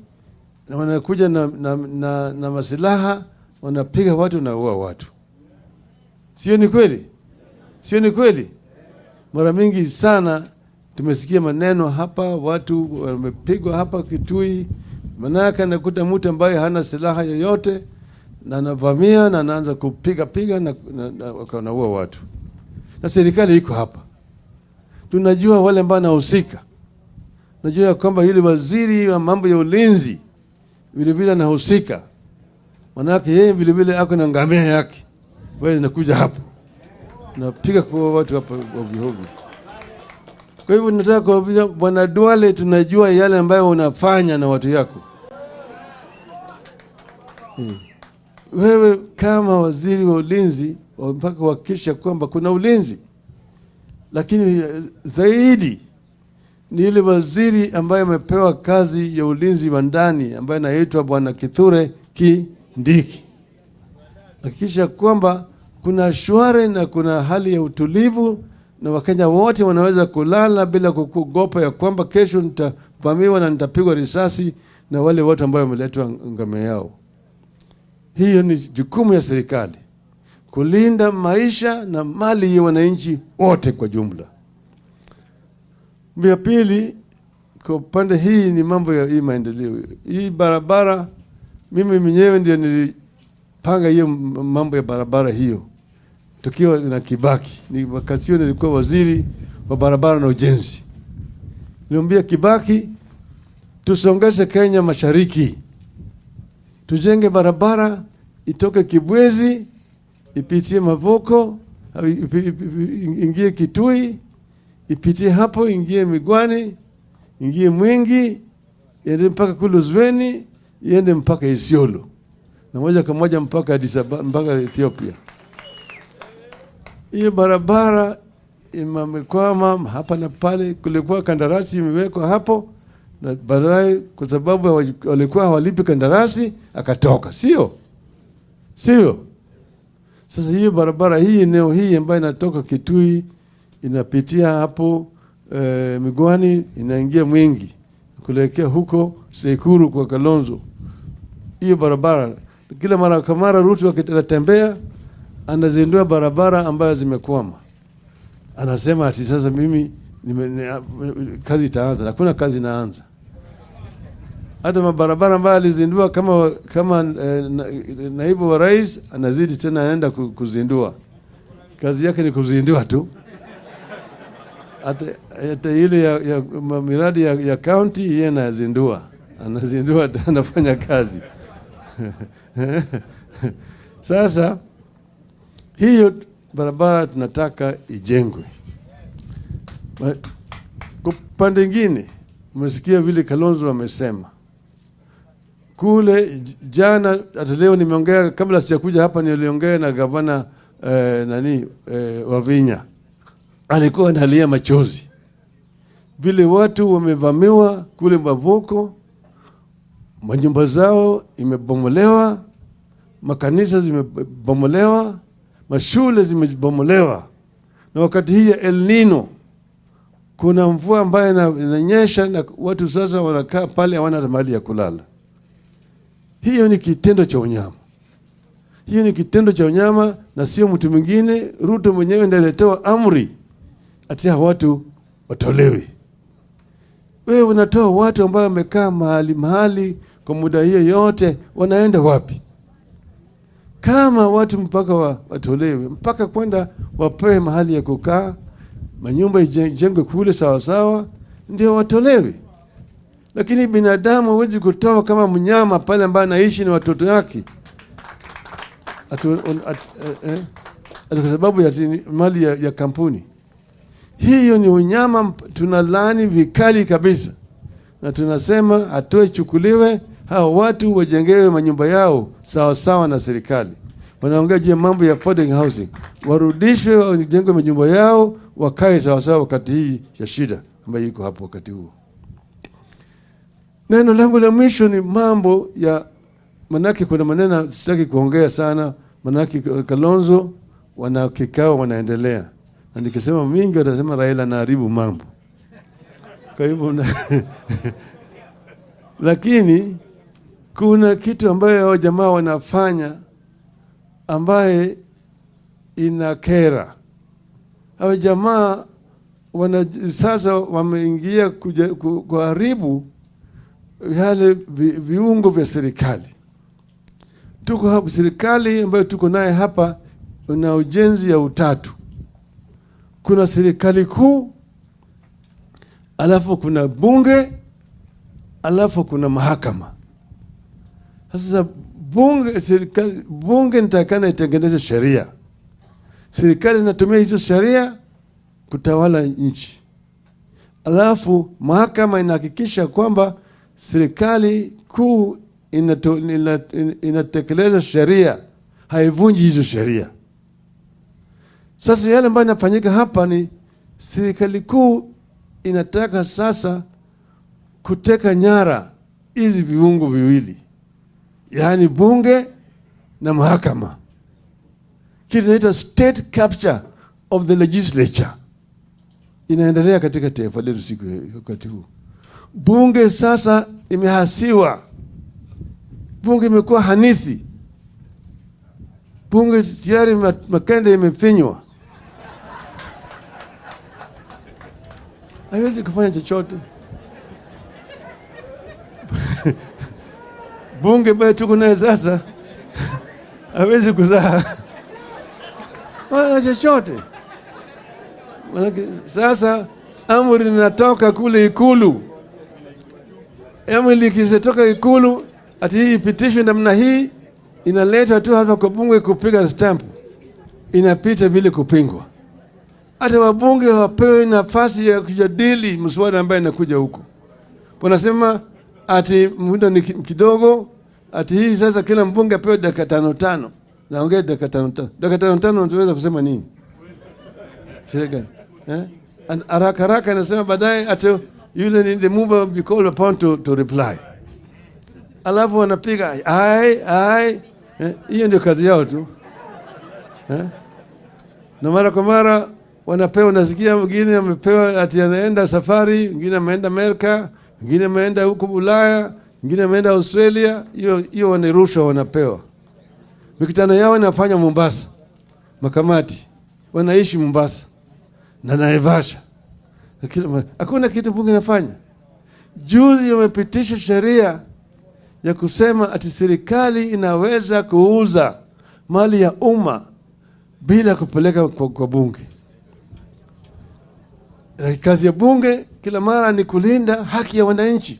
na wanakuja na masilaha, wanapiga watu na uwa watu. Sio ni kweli? Sio ni kweli? Mara mingi sana tumesikia maneno hapa, watu wamepigwa hapa Kitui, manaka nakuta mtu ambaye hana silaha yoyote na anavamia na anaanza kupiga na wanaua watu. Na serikali iko hapa. Tunajua wale ambao wanahusika. Najua kwamba yule waziri wa mambo ya ulinzi vile vile anahusika. Manake yeye vile vile ako na ngamia yake. Wewe unakuja hapo. Napiga kwa watu hapa ovyo. Kwa hivyo nataka kuambia Bwana Duale, tunajua yale ambayo unafanya na watu yako. Wewe kama waziri wa ulinzi mpaka kuhakikisha kwamba kuna ulinzi. Lakini zaidi ni ile waziri ambaye amepewa kazi ya ulinzi wa ndani ambaye anaitwa Bwana Kithure Kindiki. Hakikisha kwamba kuna shwari na kuna hali ya utulivu na Wakenya wote wanaweza kulala bila kuogopa ya kwamba kesho nitavamiwa na nitapigwa risasi na wale watu ambao wameletwa ngome yao. Hiyo ni jukumu ya serikali, kulinda maisha na mali ya wananchi wote kwa jumla. Ya pili, kwa upande hii ni mambo ya hii maendeleo. Hii barabara, mimi mwenyewe ndio nilipanga hiyo mambo ya barabara hiyo. Tukiwa na Kibaki, ni wakati hiyo nilikuwa waziri wa barabara na ujenzi. Nilimwambia Kibaki, tusongeshe Kenya Mashariki. Tujenge barabara itoke Kibwezi, ipitie Mavoko, ingie Kitui, ipitie hapo, ingie Migwani, ingie Mwingi, iende mpaka Kuluzweni, iende mpaka Isiolo. Na moja kwa moja mpaka Addis Ababa, mpaka Ethiopia. Hiyo barabara imekwama hapa na pale, kulikuwa kandarasi imewekwa hapo na baadaye kwa sababu walikuwa hawalipi kandarasi akatoka. Sio? Sasa hiyo barabara hii eneo hii ambayo inatoka Kitui inapitia hapo Migwani inaingia Mwingi kuelekea huko Sekuru kwa Kalonzo. Hiyo barabara kila mara kwa mara Ruto akitembea anazindua barabara ambayo zimekwama. Anasema ati sasa mimi kazi itaanza. Hakuna kazi inaanza. Hata mabarabara ambayo alizindua kama naibu wa rais anazidi tena aenda kuzindua. Kazi yake ni kuzindua tu. Hata ile ya miradi ya county yeye anazindua. Anazindua anafanya kazi. Sasa hiyo barabara tunataka ijengwe. Kwa pande nyingine, umesikia vile Kalonzo amesema. Kule jana hata leo nimeongea, kabla sijakuja hapa niliongea na gavana Wavinya. Alikuwa analia machozi. Vile watu wamevamiwa kule Mavoko, manyumba zao imebomolewa, makanisa zimebomolewa, mashule zimebomolewa. Na wakati hii ya El Nino kuna mvua ambayo inanyesha na watu sasa wanakaa pale hawana mahali ya kulala. Hiyo ni kitendo cha unyama. Hiyo ni kitendo cha unyama na sio mtu mwingine. Ruto mwenyewe ndiye alitoa amri ati watu watolewe. Wewe unatoa watu ambao wamekaa mahali kwa muda hiyo yote, wanaenda wapi? Kama watu mpaka watolewe, mpaka kwenda wapewe mahali ya kukaa, manyumba ijengwe kule sawa ndio watolewe. Lakini binadamu hawezi kutoa kama mnyama pale ambaye anaishi na watoto yake. Kwa sababu ya mali ya kampuni. Hiyo ni unyama, tunalaani vikali kabisa. Na tunasema atoe chukuliwe, hao watu wajengewe manyumba yao sawa na serikali. Wanaongea juu ya mambo ya affordable housing. Warudishwe wajengwe manyumba yao, wakae sawa wakati hii ya shida ambayo iko hapo wakati huo. Neno langu la mwisho ni mambo ya, manake kuna maneno sitaki kuongea sana, manake Kalonzo wana kikao wanaendelea. Na nikisema mingi watasema Raila anaharibu mambo. Kwa hivyo lakini kuna kitu ambayo hao jamaa wanafanya ambaye inakera. Hao jamaa sasa wameingia kuharibu yale viungo vya serikali. Tuko hapa serikali ambayo tuko naye hapa na ujenzi ya utatu. Kuna serikali kuu, alafu kuna bunge, alafu kuna mahakama. Sasa bunge nitakana itengeneze sheria. Serikali inatumia hizo sheria kutawala nchi. Alafu mahakama inahakikisha kwamba serikali kuu inatekeleza sheria, haivunji hizo sheria. Sasa yale ambayo inafanyika hapa ni serikali kuu inataka sasa kuteka nyara hizi viungo viwili, yaani bunge na mahakama. Kitu inaitwa state capture of the legislature inaendelea katika taifa letu siku wakati huu. Bunge sasa imehasiwa, bunge imekuwa hanisi, bunge tayari makende imefinywa, haiwezi kufanya chochote. Bunge bado tuko naye sasa hawezi kuzaa wala chochote. Manake sasa amri inatoka kule Ikulu. Amri ikitoka Ikulu ati hii ipitishwe namna hii, inaletwa tu hapa kwa bunge kupiga stamp, inapita bila kupingwa. Hata wabunge wapewe nafasi ya kujadili mswada ambaye inakuja huko. Wanasema ati muda ni kidogo, ati hii sasa kila mbunge apewe dakika 5. Naongea dakika 5. Dakika 5 unaweza kusema nini? Shida gani? Haraka anasema baadaye ati yule ni the mover be called upon to reply. Alafu wanapiga ai hiyo ndio kazi yao tu. Na mara kwa mara wanapewa, nasikia mwingine amepewa ati anaenda safari, mwingine ameenda Amerika, mwingine ameenda huko Ulaya, mwingine ameenda Australia. Hiyo wanarusha, wanapewa. Mikutano yao inafanya Mombasa. Makamati wanaishi Mombasa na Naivasha. Hakuna kitu bunge inafanya. Juzi wamepitisha sheria ya kusema ati serikali inaweza kuuza mali ya umma bila kupeleka kwa bunge. Kazi ya bunge kila mara ni kulinda haki ya wananchi.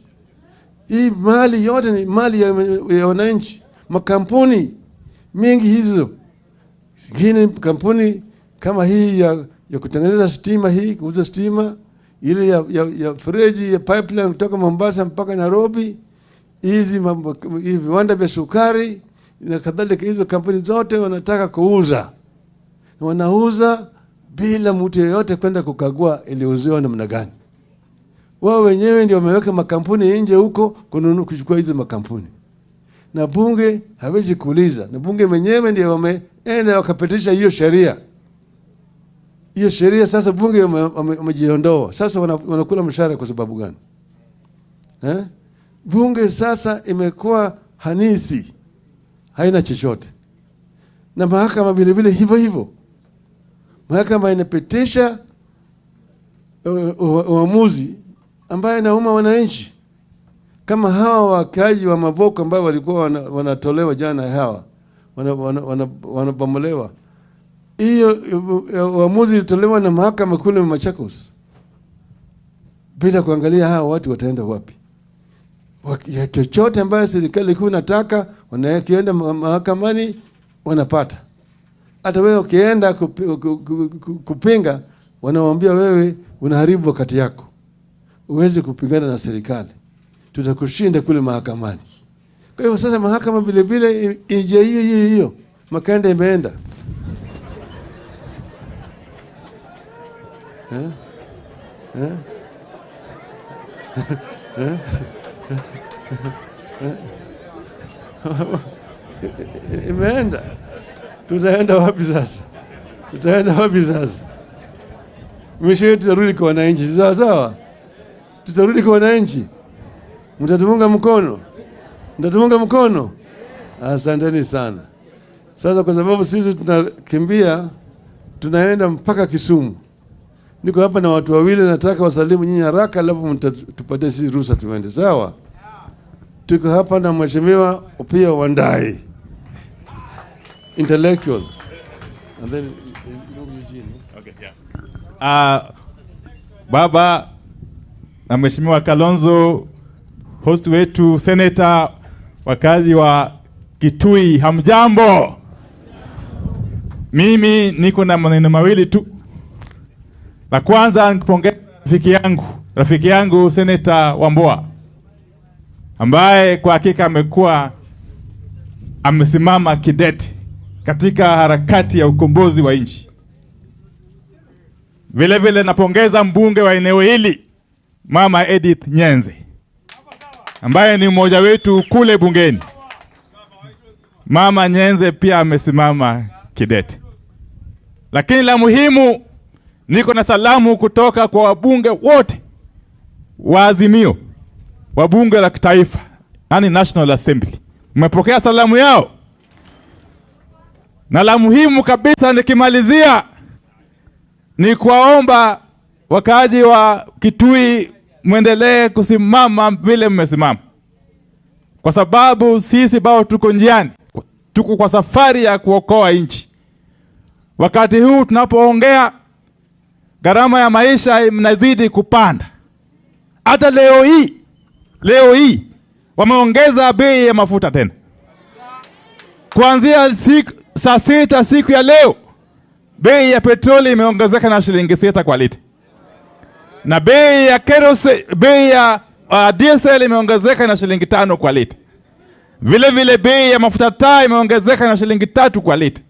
Hii mali yote ni mali ya wananchi. Makampuni mingi hizo, zingine kampuni kama hii ya kutengeneza stima, hii kuuza stima, ile ya freji ya pipeline kutoka Mombasa mpaka Nairobi, hizi viwanda vya sukari na kadhalika, hizo kampuni zote wanataka kuuza. Wanauza bila mtu yeyote kwenda kukagua iliuziwa namna gani. Wao wenyewe ndio wameweka makampuni nje huko kuchukua hizo makampuni. Na bunge hawezi kuuliza. Na bunge wenyewe ndio wameenda wakapitisha hiyo sheria. Hiyo sheria sasa bunge wamejiondoa. Sasa wanakula mshahara kwa sababu gani? Bunge sasa imekuwa hanisi, haina chochote. Na mahakama vile vile hivyo. Mahakama inapitisha uamuzi ambaye inauma wananchi. Kama hawa wakaji wa Mavoko ambao walikuwa wanatolewa jana, hawa wanabomolewa. Hiyo uamuzi ilitolewa na mahakama kule Machakos, bila kuangalia hawa watu wataenda wapi. Chochote ambayo serikali kuu inataka, wanakienda mahakamani wanapata. Hata wewe ukienda kupinga, wanawaambia wewe unaharibu wakati yako, uweze kupingana na serikali, tutakushinda kule mahakamani. Kwa hivyo sasa mahakama vile vile ije hiyo Makende imeenda. Imeenda. Tutaenda wapi sasa? Mwisho tutarudi kwa wananchi. Sawa. tutarudi kwa wananchi. Mtatuunga mkono? Mtatuunga mkono? Asanteni sana. Sasa kwa sababu sisi tunakimbia, tunaenda mpaka Kisumu. Niko hapa na watu wawili, nataka wasalimu nyinyi haraka, alafu mtatupatie sisi ruhusa tuende. Sawa? Tuko hapa na Mheshimiwa Opiyo Wandayi, intellectual. And then Eugene. Okay, yeah. Baba na Mheshimiwa Kalonzo, host wetu, senator, wakazi wa Kitui, hamjambo? Mimi niko na maneno mawili tu. La kwanza nikipongeza rafiki yangu Senator Wambua, ambaye kwa hakika amesimama kidete katika harakati ya ukombozi wa nchi. Vile vile napongeza mbunge wa eneo hili Mama Edith Nyenze, ambaye ni mmoja wetu kule bungeni. Mama Nyenze pia amesimama kidete. Lakini la muhimu, niko na salamu kutoka kwa wabunge wote wa Azimio, wabunge la kitaifa, yani National Assembly. Mmepokea salamu yao? Na la muhimu kabisa nikimalizia, ni kuwaomba wakaaji wa Kitui muendelee kusimama vile mmesimama, kwa sababu sisi bao tuko njiani, tuko kwa safari ya kuokoa nchi. Wakati huu tunapoongea, gharama ya maisha mnazidi kupanda. Hata leo hii wameongeza bei ya mafuta tena. Kuanzia saa 6 siku ya leo, bei ya petroli imeongezeka na shilingi 6 kwa lita. Na bei ya diesel imeongezeka na shilingi 5 kwa lita. Vile vile bei ya mafuta taa imeongezeka na shilingi 3 kwa lita.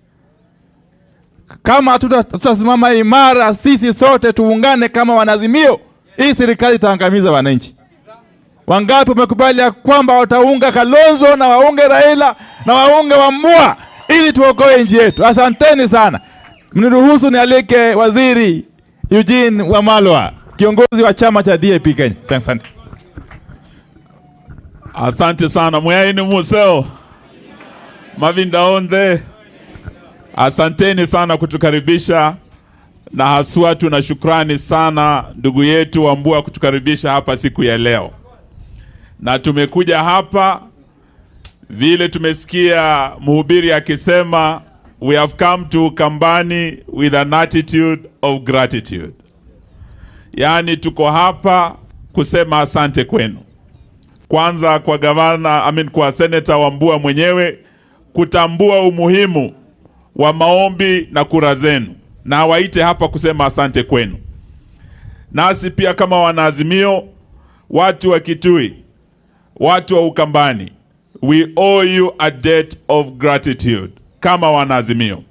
Kama tutasimama imara, sisi sote tuungane kama wanazimio, hii serikali itaangamiza wananchi. Wangapi wamekubali ya kwamba wataunga Kalonzo na waunge Raila na waunge Wambua ili tuokoe nchi yetu? Asanteni sana. Mniruhusu nialike Waziri Eugene Wamalwa, kiongozi wa chama cha DAP Kenya. Asante. Asante sana. Mwaini Museo. Mavinda Onde. Asanteni sana kutukaribisha, na haswa tuna shukrani sana ndugu yetu Wambua kutukaribisha hapa siku ya leo. Na tumekuja hapa vile tumesikia mhubiri akisema, we have come to Kambani with an attitude of gratitude. Yani tuko hapa kusema asante kwenu. Kwanza kwa kwa Senator Wambua mwenyewe kutambua umuhimu wa maombi na kura zenu, na waite hapa kusema asante kwenu. Nasi pia kama wanaazimio, watu wa Kitui, watu wa Ukambani, we owe you a debt of gratitude kama wanaazimio.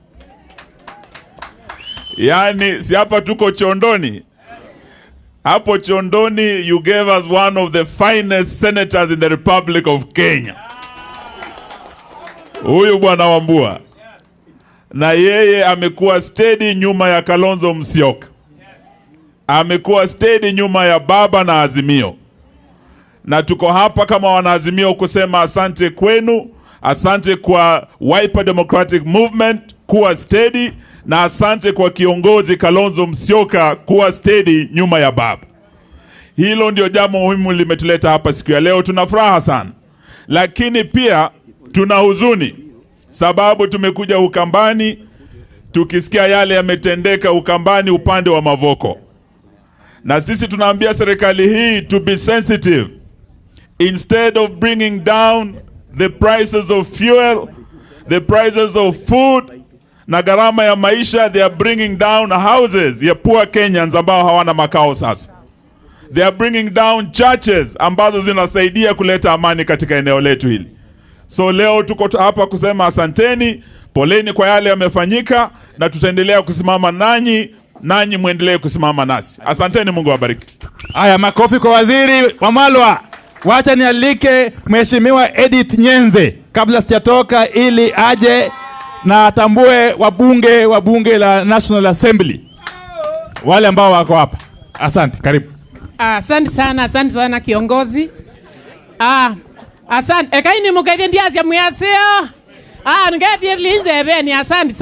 Yani si hapa tuko Chondoni. Hapo Chondoni you gave us one of the finest senators in the Republic of Kenya. Huyu bwana Wambua. Na yeye amekuwa steady nyuma ya Kalonzo Musyoka. Amekuwa steady nyuma ya baba na Azimio. Na tuko hapa kama wanaazimio kusema asante kwenu, asante kwa Wiper Democratic Movement kuwa steady, na asante kwa kiongozi Kalonzo Musyoka kuwa steady nyuma ya baba. Hilo ndio jambo muhimu limetuleta hapa siku ya leo. Tuna furaha sana. Lakini pia tuna huzuni, sababu tumekuja Ukambani tukisikia yale yametendeka Ukambani upande wa Mavoko. Na sisi tunaambia serikali hii to be sensitive. Instead of bringing down the prices of fuel, the prices of food, na gharama ya maisha, they are bringing down houses ya poor Kenyans ambao hawana makao sasa. They are bringing down churches ambazo zinasaidia kuleta amani katika eneo letu hili. So leo tuko hapa kusema asanteni, poleni kwa yale yamefanyika, na tutaendelea kusimama nanyi muendelee kusimama nasi. Asanteni, Mungu awabariki. Haya, makofi kwa Waziri Wamalwa. Wacha nialike Mheshimiwa Edith Nyenze kabla sijatoka, ili aje na atambue wabunge la National Assembly wale ambao wako hapa. Asante, karibu. Asante sana kiongozi. Asante. Ekaini mukete ndiazi ya muyaseo. Ngeti linze beni asante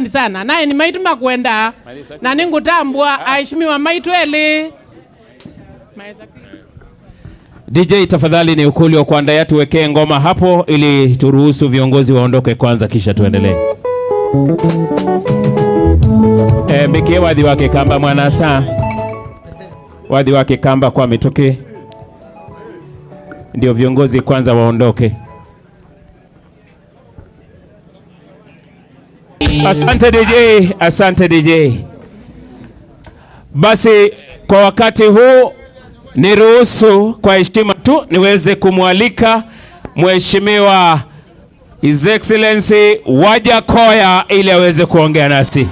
sana. Naye ni maitu makwenda. Na ningutambua aheshimiwa maitu eli. DJ tafadhali ni ukuli wa kuandaa tuwekee ngoma hapo ili turuhusu viongozi waondoke kwanza kisha tuendelee. Miki wadhi wake kamba mwanasa. Wadhi wake kamba kwa mitoke. Ndio viongozi kwanza waondoke. Asante DJ. Basi kwa wakati huu niruhusu kwa heshima tu niweze kumwalika Mheshimiwa His Excellency Wajakoya ili aweze kuongea nasi.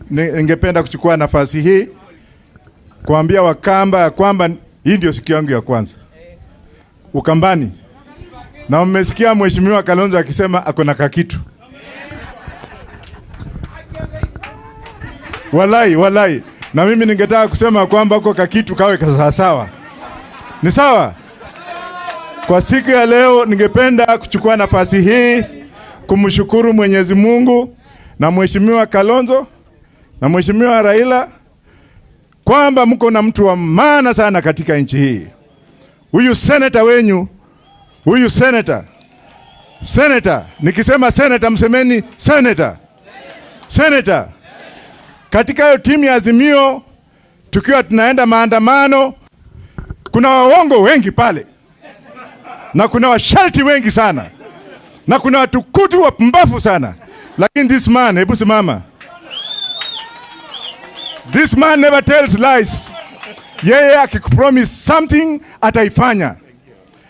Ningependa kuchukua nafasi hii kuambia Wakamba ya kwamba hii ndio siku yangu ya kwanza Ukambani, na mmesikia Mheshimiwa Kalonzo akisema akona kakitu. Walai. Na mimi ningetaka kusema kwamba uko kakitu kawe sawa. Ni sawa? Kwa siku ya leo ningependa kuchukua nafasi hii kumshukuru Mwenyezi Mungu na Mheshimiwa Kalonzo na Mheshimiwa Raila kwamba mko na mtu wa maana sana katika nchi hii. Huyu senator wenyu, huyu senator, nikisema senator msemeni senator. Katika hiyo timu ya Azimio tukiwa tunaenda maandamano, kuna waongo wengi pale, na kuna washarti wengi sana, na kuna watukutu wapumbafu sana, lakini this man, hebu simama. This man never tells lies. Yeye akikupromise something ataifanya.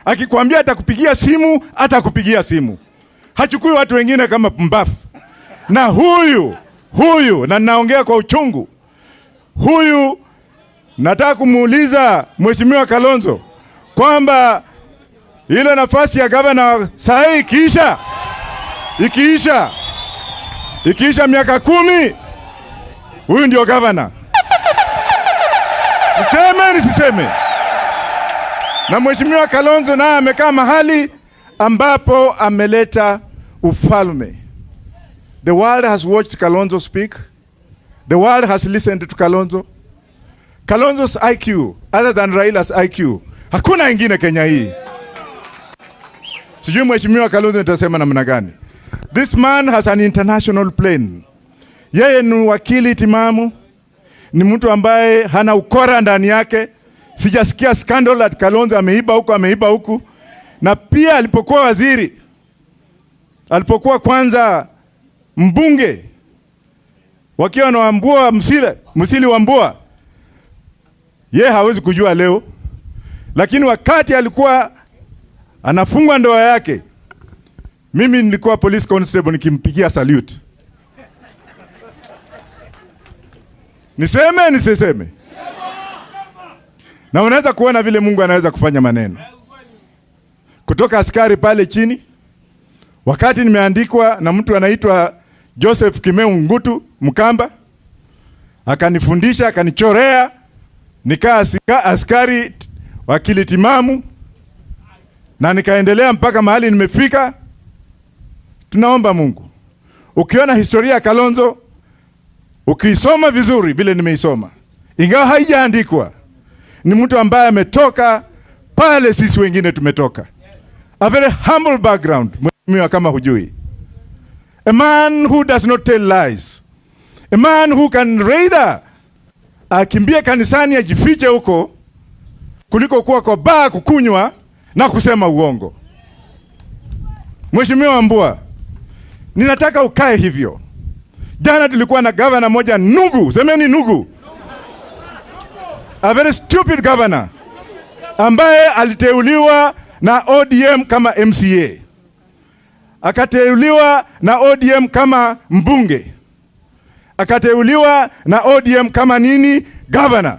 Akikwambia atakupigia simu, atakupigia simu. Hachukui watu wengine kama pumbafu. Na huyu na naongea kwa uchungu. Huyu nataka kumuuliza Mheshimiwa Kalonzo kwamba ile nafasi ya gavana saa hii ikiisha miaka 10, huyu ndio gavana. Niseme. Na Mheshimiwa Kalonzo na amekaa mahali ambapo ameleta ufalme. The world has watched Kalonzo speak. The world has listened to Kalonzo. Kalonzo's IQ, other than Raila's IQ, hakuna ingine Kenya hii. Sijui Mheshimiwa Kalonzo nitasema namna gani. This man has an international plane. Yeye ni wakili timamu. Ni mtu ambaye hana ukora ndani yake. Sijasikia scandal at Kalonzo ameiba huku. Na pia alipokuwa waziri, alipokuwa kwanza mbunge, wakiwa na Wambua Msili Wambua, yeye hawezi kujua leo. Lakini wakati alikuwa anafungwa ndoa yake, mimi nilikuwa police constable nikimpigia salute. Niseme. Na unaweza kuona vile Mungu anaweza kufanya maneno. Kutoka askari pale chini, wakati nimeandikwa na mtu anaitwa Joseph Kimeu Ngutu Mkamba, akanifundisha, akanichorea, nikaa askari wakili timamu, na nikaendelea mpaka mahali nimefika. Tunaomba Mungu. Ukiona historia ya Kalonzo, ukisoma vizuri vile nimeisoma, ingawa haijaandikwa, ni mtu ambaye ametoka pale sisi wengine tumetoka. A very humble background, mheshimiwa kama hujui. A man who does not tell lies. A man who can rather akimbie kanisani ajifiche huko kuliko kuwa kwa baa kukunywa na kusema uongo. Mheshimiwa Wambua, ninataka ukae hivyo. Jana tulikuwa na governor moja nugu, semeni nugu. A very stupid governor ambaye aliteuliwa na ODM kama MCA. Akateuliwa na ODM kama mbunge. Akateuliwa na ODM kama nini? Governor.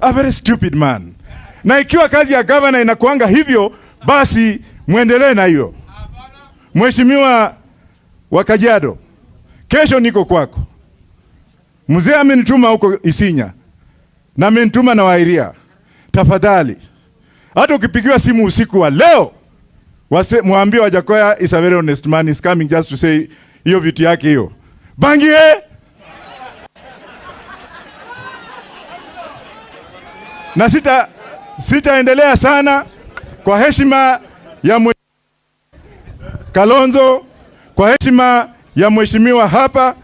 A very stupid man. Na ikiwa kazi ya governor inakuanga hivyo, basi muendelee na hiyo. Mheshimiwa wa Kajiado, kesho niko kwako. Mzee amenituma huko Isinya na amenituma na Wairia. Tafadhali, hata ukipigiwa simu usiku wa leo, mwambie Wajakoya is a very honest man, is coming just to say hiyo vitu yake hiyo. Bangie! Na sitaendelea sana kwa heshima ya Kalonzo, kwa heshima ya mheshimiwa hapa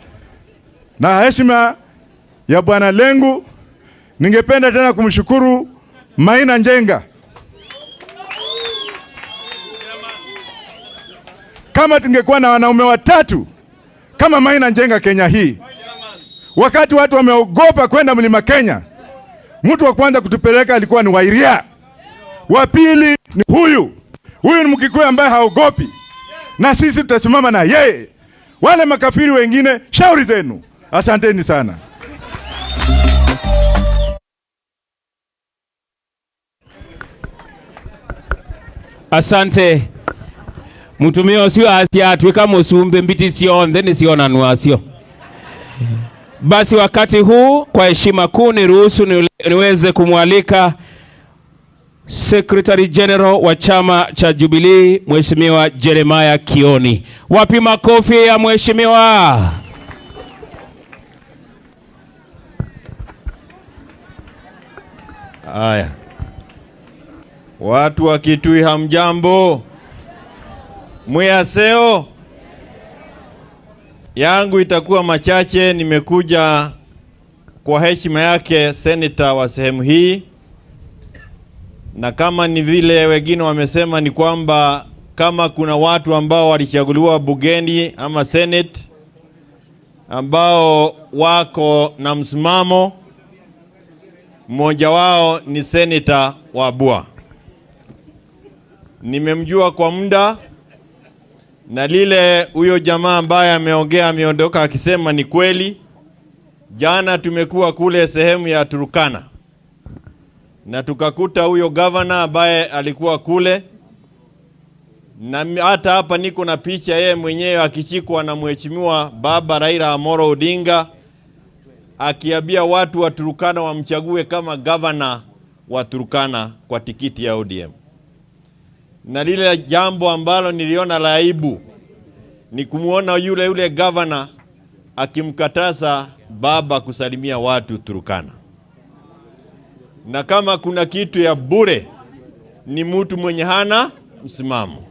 na heshima ya Bwana Lengu, ningependa tena kumshukuru Maina Njenga. Kama tungekuwa na wanaume watatu kama Maina Njenga Kenya hii, wakati watu wameogopa kwenda Mlima Kenya, mtu wa kwanza kutupeleka alikuwa ni Wairia. Wa pili ni huyu ni Mkikuyu ambaye haogopi, na sisi tutasimama na yeye. Wale makafiri wengine, shauri zenu. Asanteni sana. Asante. Mutumio usio asia tuweka musumbe mbiti sionthe ni siona nuasio. Basi wakati huu kwa heshima kuu niruhusu niweze kumwalika Secretary General wa chama cha Jubilee, Mheshimiwa Jeremiah Kioni. Wapi makofi ya mheshimiwa? Haya. Watu wa Kitui hamjambo. Mwaseo. Yangu itakuwa machache. Nimekuja kwa heshima yake senator wa sehemu hii, na kama ni vile wengine wamesema ni kwamba kama kuna watu ambao walichaguliwa bungeni ama senate ambao wako na msimamo, mmoja wao ni senator Wabua. Nimemjua kwa muda, na lile huyo jamaa ambaye ameondoka akisema ni kweli. Jana tumekuwa kule sehemu ya Turkana na tukakuta huyo governor ambaye alikuwa kule, na hata hapa niko na picha yeye mwenyewe akichikwa na mheshimiwa baba Raila Amolo Odinga akiambia watu wa Turkana wamchague kama governor wa Turkana kwa tikiti ya ODM. Na lile jambo ambalo niliona la aibu ni kumuona yule governor akimkataza baba kusalimia watu Turkana. Na kama kuna kitu ya bure ni mtu mwenye hana msimamo.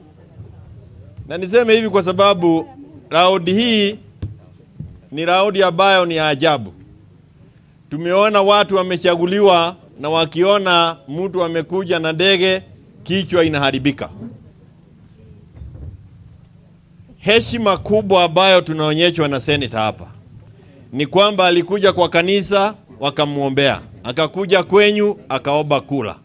Na niseme hivi kwa sababu raundi hii ni raundi ambayo ni ajabu. Tumeona watu wamechaguliwa na wakiona mtu amekuja na ndege kichwa inaharibika. Heshima kubwa ambayo tunaonyeshwa na senator hapa ni kwamba alikuja kwa kanisa wakamuombea, akakuja kwenyu akaomba kula,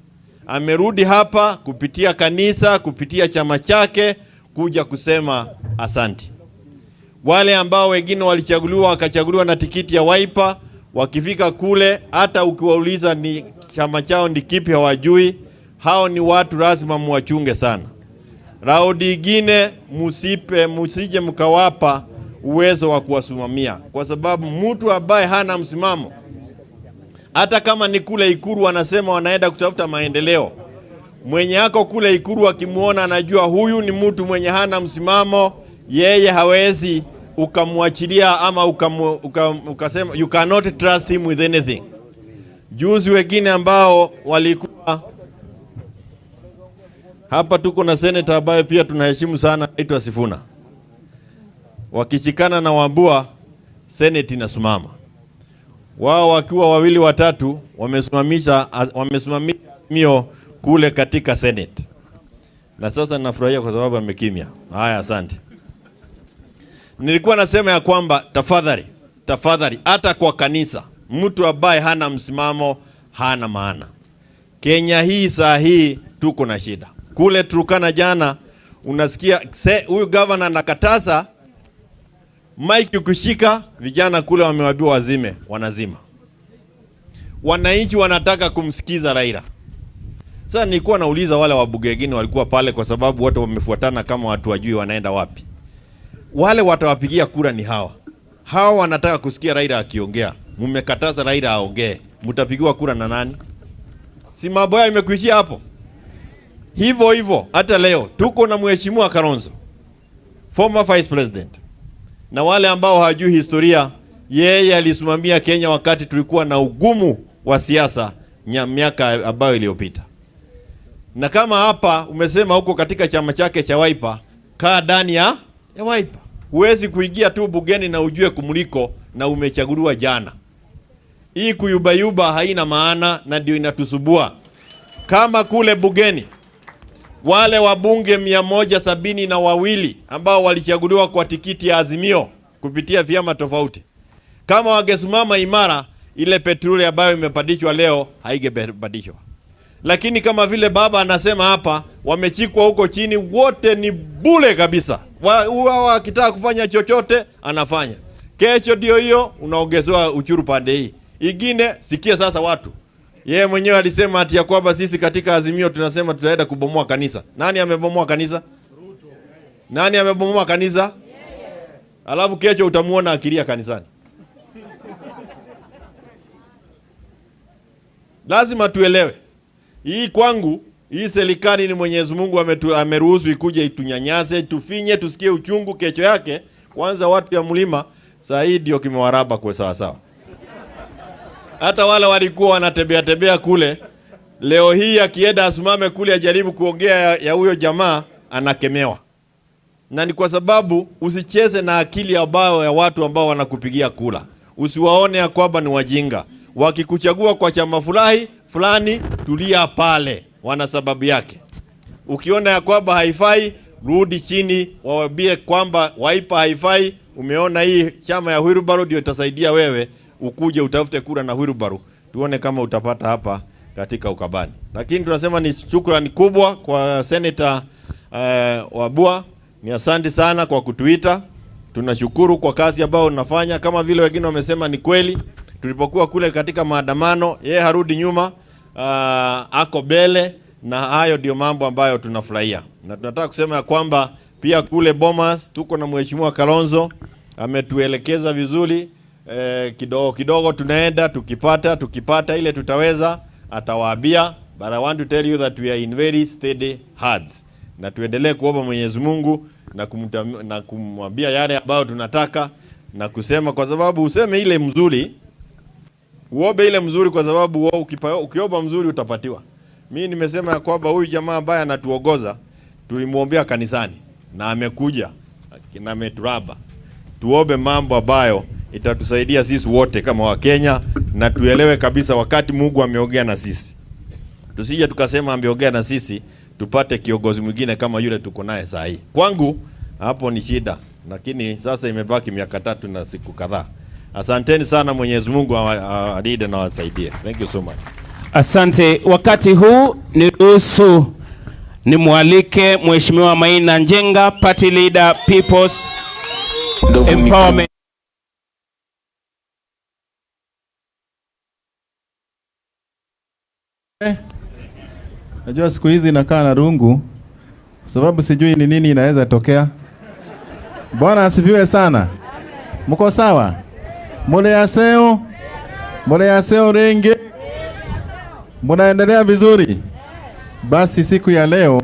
amerudi hapa kupitia kanisa, kupitia chama chake kuja kusema asanti. Wale ambao wengine walichaguliwa wakachaguliwa na tikiti ya Wiper, wakifika kule hata ukiwauliza ni chama chao ni kipi hawajui. Hao ni watu lazima muwachunge sana. Raundi ingine musije mkawapa uwezo wa kuwasimamia, kwa sababu mtu ambaye hana msimamo, hata kama ni kule Ikuru wanasema wanaenda kutafuta maendeleo, mwenye yako kule Ikuru akimuona anajua huyu ni mtu mwenye hana msimamo, yeye hawezi ukamwachilia ama ukasema you cannot trust him with anything. Juzi wengine ambao walikuwa hapa, tuko na senator ambaye pia tunaheshimu sana, aitwa Sifuna. Wakichikana na Wabua, senate inasimama. Wao wakiwa wawili watatu wamesimamisha mio kule katika senate. Na sasa ninafurahia kwa sababu amekimya. Haya, asante. Nilikuwa nasema ya kwamba tafadhali hata kwa kanisa mtu ambaye hana msimamo hana maana. Kenya hii saa hii tuko na shida. Kule Turkana jana unasikia huyu governor anakataza mic ukishika, vijana kule wamewaambiwa wazime, wanazima. Wananchi wanataka kumsikiza Raila. Sasa nilikuwa nauliza wale wabunge wengine walikuwa pale, kwa sababu wote wamefuatana kama watu wajui wanaenda wapi. wale watawapigia kura ni hawa. Hawa wanataka kusikia Raila akiongea. Mmekataza Raila aongee. Mtapigiwa kura na nani? Si mambo haya imekuishia hapo. Hivyo hivyo hata leo tuko na Mheshimiwa Kalonzo, former vice president. Na wale ambao hawajui historia, yeye alisimamia Kenya wakati tulikuwa na ugumu wa siasa miaka ambayo iliyopita. Na kama hapa umesema huko katika chama chake cha Wiper, kaa ndani ya Wiper. Huwezi kuingia tu bugeni na ujue kumuliko na umechaguliwa jana. Hii kuyubayuba haina maana na ndio inatusubua. Kama kule bugeni wale wabunge 172 ambao walichaguliwa kwa tikiti ya Azimio kupitia vyama tofauti, kama wangesimama imara, ile petroli ambayo imepandishwa leo haigebadilishwa. Lakini kama vile baba anasema hapa, wamechikwa huko chini, wote ni bure kabisa. Wao akitaka kufanya chochote anafanya. Kesho ndio hiyo unaongezewa uchuru pande hii. Ingine sikia sasa watu. Yeye mwenyewe alisema ati ya kwamba sisi katika Azimio tunasema tutaenda kubomoa kanisa. Nani amebomoa kanisa? Ruto. Nani amebomoa kanisa? Alafu kesho utamuona akilia kanisani. Lazima tuelewe. Hii kwangu, hii serikali ni Mwenyezi Mungu ameruhusu ikuje itunyanyase, tufinye, tusikie uchungu kesho yake. Kwanza watu ya mlima, saa hii ndio kimewaraba kwa sawa sawa. Hata wale walikuwa wanatembea kule, leo hii akienda asimame kule ajaribu kuongea ya huyo jamaa, anakemewa. Na ni kwa sababu usicheze na akili ambayo ya watu ambao wanakupigia kula. Usiwaone ya kwamba ni wajinga. Wakikuchagua kwa chama fulani, tulia pale, wana sababu yake. Ukiona ya kwamba haifai, rudi chini, waambie kwamba Wiper haifai. Umeona hii chama ya Wheelbarrow ndio itasaidia wewe, ukuje utafute kura na Wheelbarrow. Tuone kama utapata hapa katika Ukambani. Lakini tunasema ni shukrani kubwa kwa Senator Wabua. Ni asante sana kwa kutuita. Tunashukuru kwa kazi ambayo unafanya. Kama vile wengine wamesema ni kweli. Tulipokuwa kule katika maandamano, yeye harudi nyuma, ako mbele, na hayo ndio mambo ambayo tunafurahia. Na tunataka kusema ya kwamba pia kule Bomas tuko na Mheshimiwa Kalonzo, ametuelekeza vizuri. Kidogo tunaenda, tukipata ile tutaweza, atawaambia. But I want to tell you that we are in very steady hands. Na tuendelee kuomba Mwenyezi Mungu na kumwambia yale ambayo tunataka, na kusema kwa sababu useme ile mzuri, uombe ile mzuri, kwa sababu ukiomba mzuri utapatiwa. Mimi nimesema ya kwamba huyu jamaa ambaye anatuongoza tulimuombea kanisani na amekuja na ameturaba. Tuombe mambo ambayo itatusaidia sisi wote kama Wakenya, na tuelewe kabisa wakati Mungu ameongea na sisi. Tusije tukasema ameongea na sisi tupate kiongozi mwingine kama yule tuko naye saa hii. Kwangu hapo ni shida, lakini sasa imebaki miaka 3 na siku kadhaa. Asanteni sana, Mwenyezi Mungu alinde na wasaidie. Thank you so much. Asante. Wakati huu niruhusu nimwalike Mheshimiwa Maina Njenga, Party Leader, People's Empowerment. Najua siku hizi nakaa na rungu kwa sababu sijui ni nini inaweza tokea. Bwana asifiwe sana. Mko sawa? Mole yaseo renge. Munaendelea vizuri? Basi siku ya leo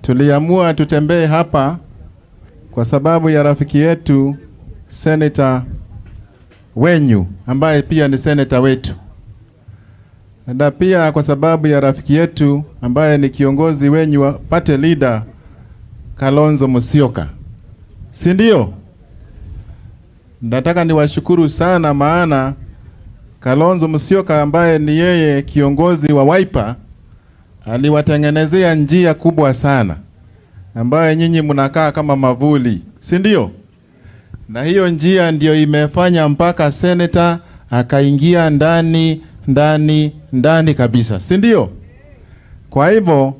tuliamua tutembee hapa kwa sababu ya rafiki yetu Senator wenyu ambaye pia ni senator wetu. Na pia kwa sababu ya rafiki yetu ambaye ni kiongozi wenyu wa Party Leader Kalonzo Musyoka. Si ndio? Nataka niwashukuru sana, maana Kalonzo Musyoka ambaye ni yeye kiongozi wa Wiper aliwatengenezea njia kubwa sana ambaye nyinyi mnakaa kama mavuli. Si ndio? Na hiyo njia ndio imefanya mpaka senator akaingia ndani kabisa. Si ndio? Kwa hivyo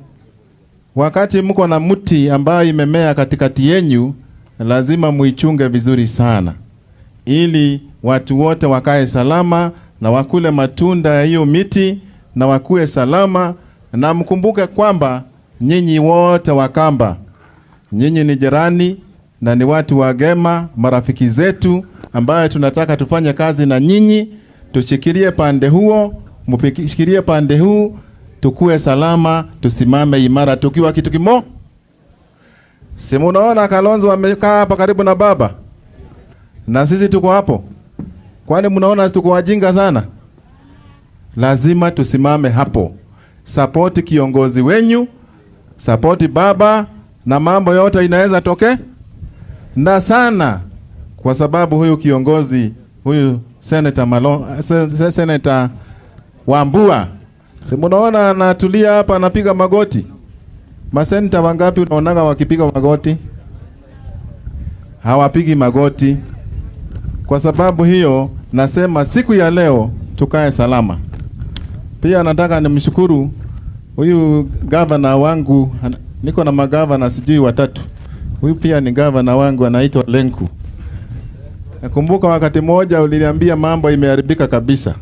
wakati mko na mti ambayo imemea katikati yenu, lazima muichunge vizuri sana ili watu wote wakae salama na wakule matunda ya hiyo miti na wakue salama. Na mkumbuke kwamba nyinyi wote Wakamba, nyinyi ni jirani, na ni watu wagema, marafiki zetu ambayo tunataka tufanye kazi na nyinyi. Tushikilie pande huo, mpishikilie pande huu, tukue salama, tusimame imara tukiwa kitu kimo. Si munaona Kalonzo wamekaa hapa karibu na baba, na sisi tuko hapo? Kwani munaona tuko wajinga sana? Lazima tusimame hapo, support kiongozi wenyu, support baba, na mambo yote inaweza toke na sana, kwa sababu huyu kiongozi, huyu Senator Wambua, si munaona anatulia hapa anapiga magoti. Maseneta wangapi unaonaga wakipiga magoti? Hawapigi magoti. Kwa sababu hiyo nasema siku ya leo tukae salama. Pia nataka nimshukuru huyu gavana wangu, niko na magavana sijui watatu. Huyu pia ni gavana wangu, anaitwa Lenku. Nakumbuka wakati mmoja uliniambia mambo imeharibika kabisa,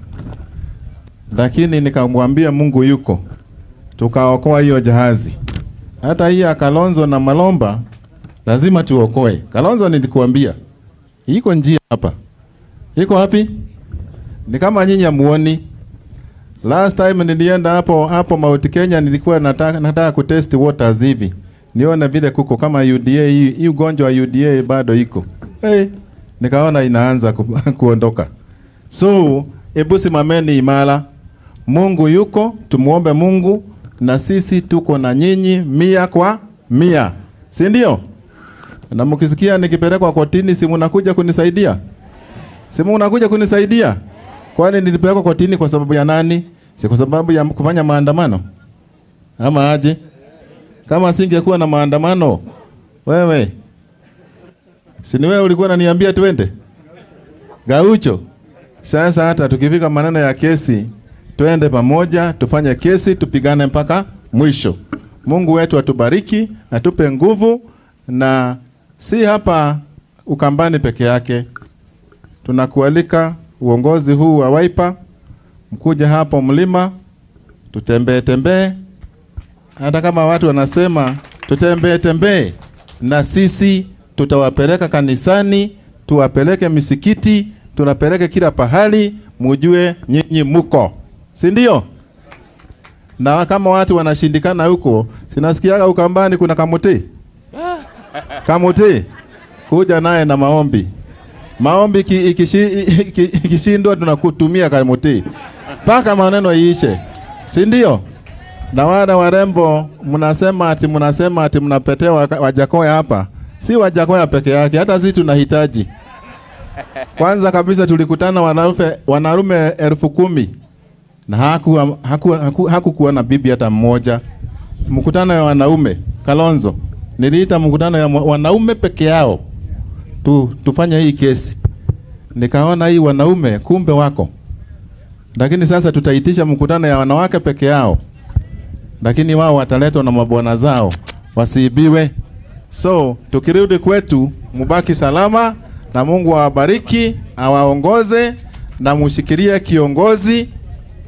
lakini nikamwambia Mungu yuko, tukaokoa hiyo jahazi. Hata hii ya Kalonzo na Malomba lazima tuokoe. Kalonzo nilikuambia iko njia hapa. Iko wapi? Ni kama nyinyi amuoni. Last time nilienda hapo Mount Kenya, nilikuwa nataka kutest waters hivi, nione vile kuko kama UDA, hii ugonjwa wa UDA bado iko. Nikaona inaanza kuondoka. So ebu simameni imara. Mungu yuko, tumuombe Mungu, na sisi tuko na nyinyi 100%. Si ndio? Na mkisikia nikipelekwa kotini, si mnakuja kunisaidia? Si mnakuja kunisaidia? Kwani nilipelekwa kotini kwa sababu ya nani? Si kwa sababu ya kufanya maandamano? Ama aje? Kama singekuwa na maandamano, wewe, si ni wewe ulikuwa unaniambia twende Gaucho? Sasa hata tukifika maneno ya kesi, twende pamoja, tufanye kesi, tupigane mpaka mwisho. Mungu wetu atubariki, atupe nguvu, na si hapa Ukambani peke yake. Tunakualika uongozi huu wa Wiper, mkuja hapo mlima, tutembee. Hata kama watu wanasema tutembee, na sisi tutawapeleka kanisani, tuwapeleke misikiti, tunapeleke kila pahali, mujue nyinyi muko. Si ndio? Na kama watu wanashindikana huko, sinasikiaga Ukambani kuna kamuti. Kamuti kuja naye na maombi. Maombi ikishindwa tunakutumia kamuti paka maneno iishe. Si ndio? Na wale warembo mnasema ati mnapetea Wajakoya hapa. Si Wajakoya peke yake, hata sisi tunahitaji. Kwanza kabisa tulikutana wanarume 10,000 na hakukuwa na bibi hata mmoja. Mkutano ya wanaume, Kalonzo, niliita mkutano ya wanaume peke yao. Tufanye hii kesi. Nikaona hii wanaume kumbe wako. Lakini sasa tutaitisha mkutano ya wanawake peke yao. Lakini wao wataletwa na mabwana zao, wasiibiwe. So tukirudi kwetu mubaki salama, na Mungu awabariki, awaongoze, na mushikilie kiongozi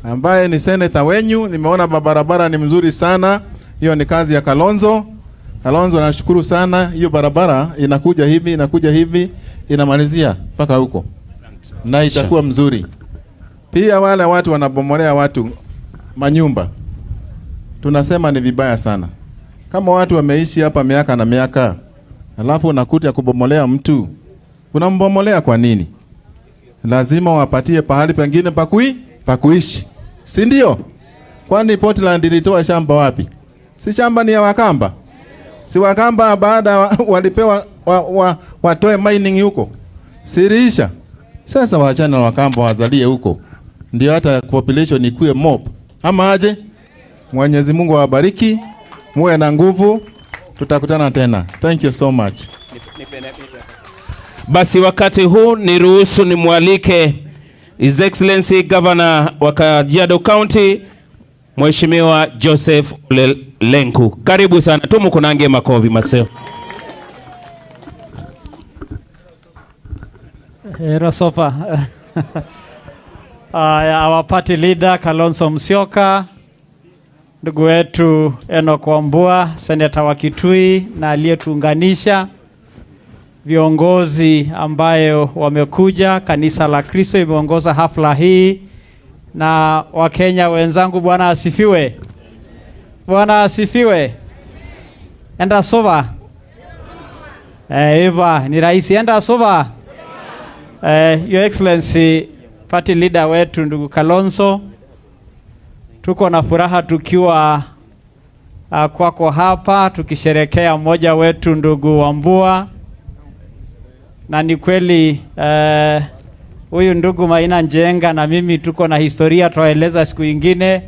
ambaye ni seneta wenyu. Nimeona barabara ni mzuri sana. Hiyo ni kazi ya Kalonzo. Kalonzo, nashukuru sana. Hiyo barabara inakuja hivi, inamalizia mpaka huko, na itakuwa mzuri. Pia wale watu wanabomolea watu manyumba, tunasema ni vibaya sana. Kama watu wameishi hapa miaka na miaka, alafu unakuja kubomolea mtu, unambomolea kwa nini? Lazima wapatie pahali pengine pakuishi. Si ndio? Kwani Portland ilitoa shamba wapi? Si shamba ni ya Wakamba? Si Wakamba baada walipewa watoe mining huko? Sirisha. Sasa waachana na Wakamba wazalie huko, ndio hata population ikue mob. Ama aje? Mwenyezi Mungu awabariki, muwe na nguvu, tutakutana tena. Thank you so much. Basi wakati huu niruhusu nimwalike His Excellency Governor wa Kajiado County, Mheshimiwa Joseph Lenku. Karibu sana. Tumukunange makofi maseo. Rosofa. Our party leader Kalonzo Musyoka, ndugu wetu Enoch Wambua, seneta wa Kitui na aliyetuunganisha, viongozi ambayo wamekuja, kanisa la Kristo imeongoza hafla hii, na Wakenya wenzangu, Bwana asifiwe. Bwana asifiwe. Enda sova. Eva, ni rais enda sova. Your Excellency, party leader wetu ndugu Kalonzo, tuko na furaha tukiwa kwako hapa tukisherekea mmoja wetu ndugu Wambua, na ni kweli huyu ndugu Maina Njenga na mimi tuko na historia tutaeleza siku ingine,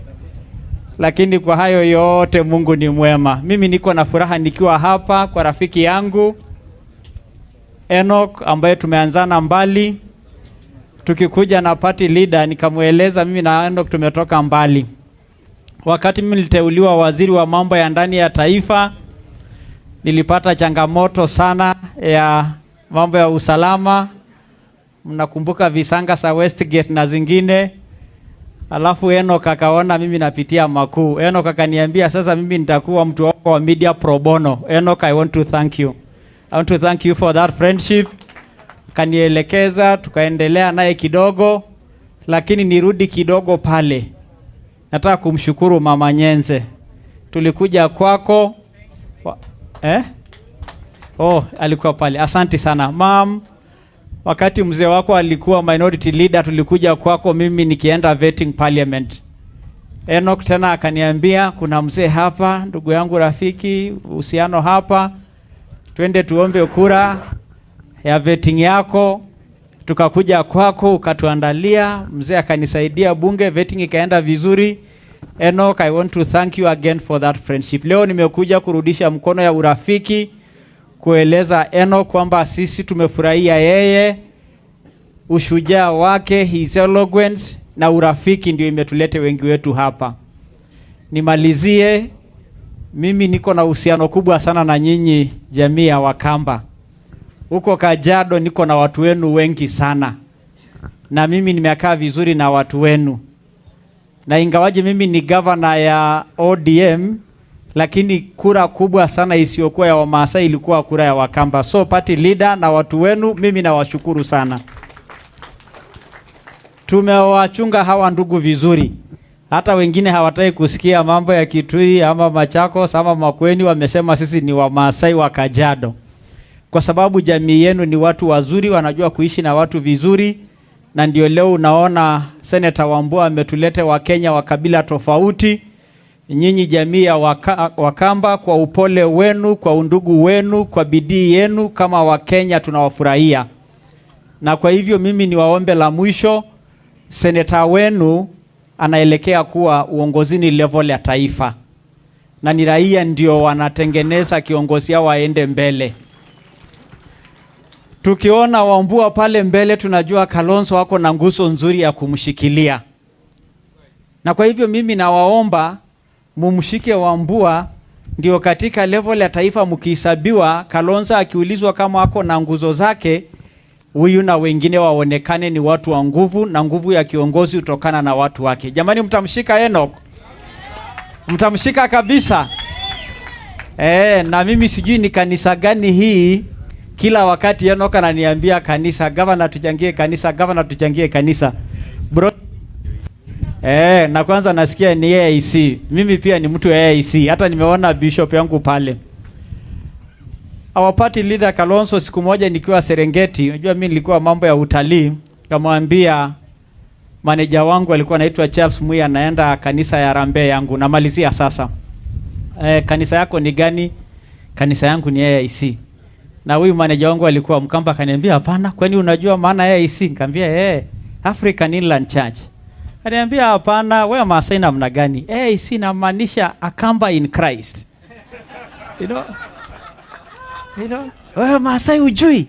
lakini kwa hayo yote Mungu ni mwema. Mimi niko na furaha nikiwa hapa kwa rafiki yangu Enoch ambaye tumeanzana mbali. Tukikuja na party leader nikamueleza mimi na Enoch tumetoka mbali. Wakati mimi niliteuliwa waziri wa mambo ya ndani ya taifa, nilipata changamoto sana ya mambo ya usalama. Mnakumbuka visanga sa Westgate na zingine. Alafu Enoch akaona mimi napitia makuu. Enoch akaniambia sasa mimi nitakuwa mtu wako wa media pro bono. Enoch, I want to thank you. I want to thank you for that friendship. Kanielekeza, tukaendelea naye kidogo, lakini nirudi kidogo pale. Nataka kumshukuru Mama Nyenze. Tulikuja kwako. Alikuwa pale. Asante sana. Mom, wakati mzee wako alikuwa minority leader tulikuja kwako mimi nikienda vetting parliament. Enoch tena akaniambia kuna mzee hapa, ndugu yangu rafiki, uhusiano hapa. Twende tuombe kura ya vetting yako. Tukakuja kwako ukatuandalia, mzee akanisaidia bunge, vetting ikaenda vizuri. Enoch, I want to thank you again for that friendship. Leo nimekuja kurudisha mkono ya urafiki, kueleza Enoch kwamba sisi tumefurahia yeye, ushujaa wake, his eloquence na urafiki ndio imetulete wengi wetu hapa. Nimalizie, mimi niko na uhusiano kubwa sana na nyinyi jamii ya Wakamba. Huko Kajiado niko na watu wenu wengi sana. Na mimi nimekaa vizuri na watu wenu. Na ingawaje mimi ni governor ya ODM, lakini kura kubwa sana isiyokuwa ya Wamaasai ilikuwa kura ya Wakamba. So party leader na watu wenu mimi nawashukuru sana. Tumewachunga hawa ndugu vizuri. Hata wengine hawataki kusikia mambo ya Kitui ama Machakos ama Makueni, wamesema sisi ni Wamaasai wa Kajiado. Kwa sababu jamii yenu ni watu wazuri, wanajua kuishi na watu vizuri, na ndio leo unaona Senator Wambua ametulete Wakenya wa kabila tofauti. Nyinyi jamii ya Wakamba, kwa upole wenu, kwa undugu wenu, kwa bidii yenu kama Wakenya tunawafurahia. Na kwa hivyo mimi niwaombe la mwisho, Senator wenu anaelekea kuwa uongozini level ya taifa. Na ni raia ndio wanatengeneza kiongozi wao waende mbele. Tukiona Wambua pale mbele tunajua Kalonzo wako na nguzo nzuri ya kumshikilia. Na kwa hivyo mimi nawaomba mumshike Wambua, ndio katika level ya taifa mkihesabiwa Kalonzo akiulizwa kama wako na nguzo zake, huyu na wengine waonekane ni watu wa nguvu, na nguvu ya kiongozi utokana na watu wake. Jamani, mtamshika Enoch? Mtamshika kabisa? Na mimi sijui ni kanisa gani hii, kila wakati Enoch ananiambia kanisa, governor tuchangie kanisa, governor tuchangie kanisa. Bro, na kwanza nasikia ni AIC. Mimi pia ni mtu wa AIC. Hata nimeona bishop yangu pale. Our party leader Kalonzo, siku moja nikiwa Serengeti, unajua mimi nilikuwa mambo ya utalii, kamwambia manager wangu alikuwa anaitwa Charles Muya, anaenda kanisa ya Rambe yangu. Namalizia sasa. Kanisa yako ni gani? Kanisa yangu ni AIC. Na huyu manager wangu alikuwa Mkamba, akaniambia hapana, kwani unajua maana ya AIC? Nikamwambia African Inland Church. Akaniambia hapana, wewe Maasai namna gani? AIC inamaanisha Akamba in Christ. You know, wewe Maasai ujui?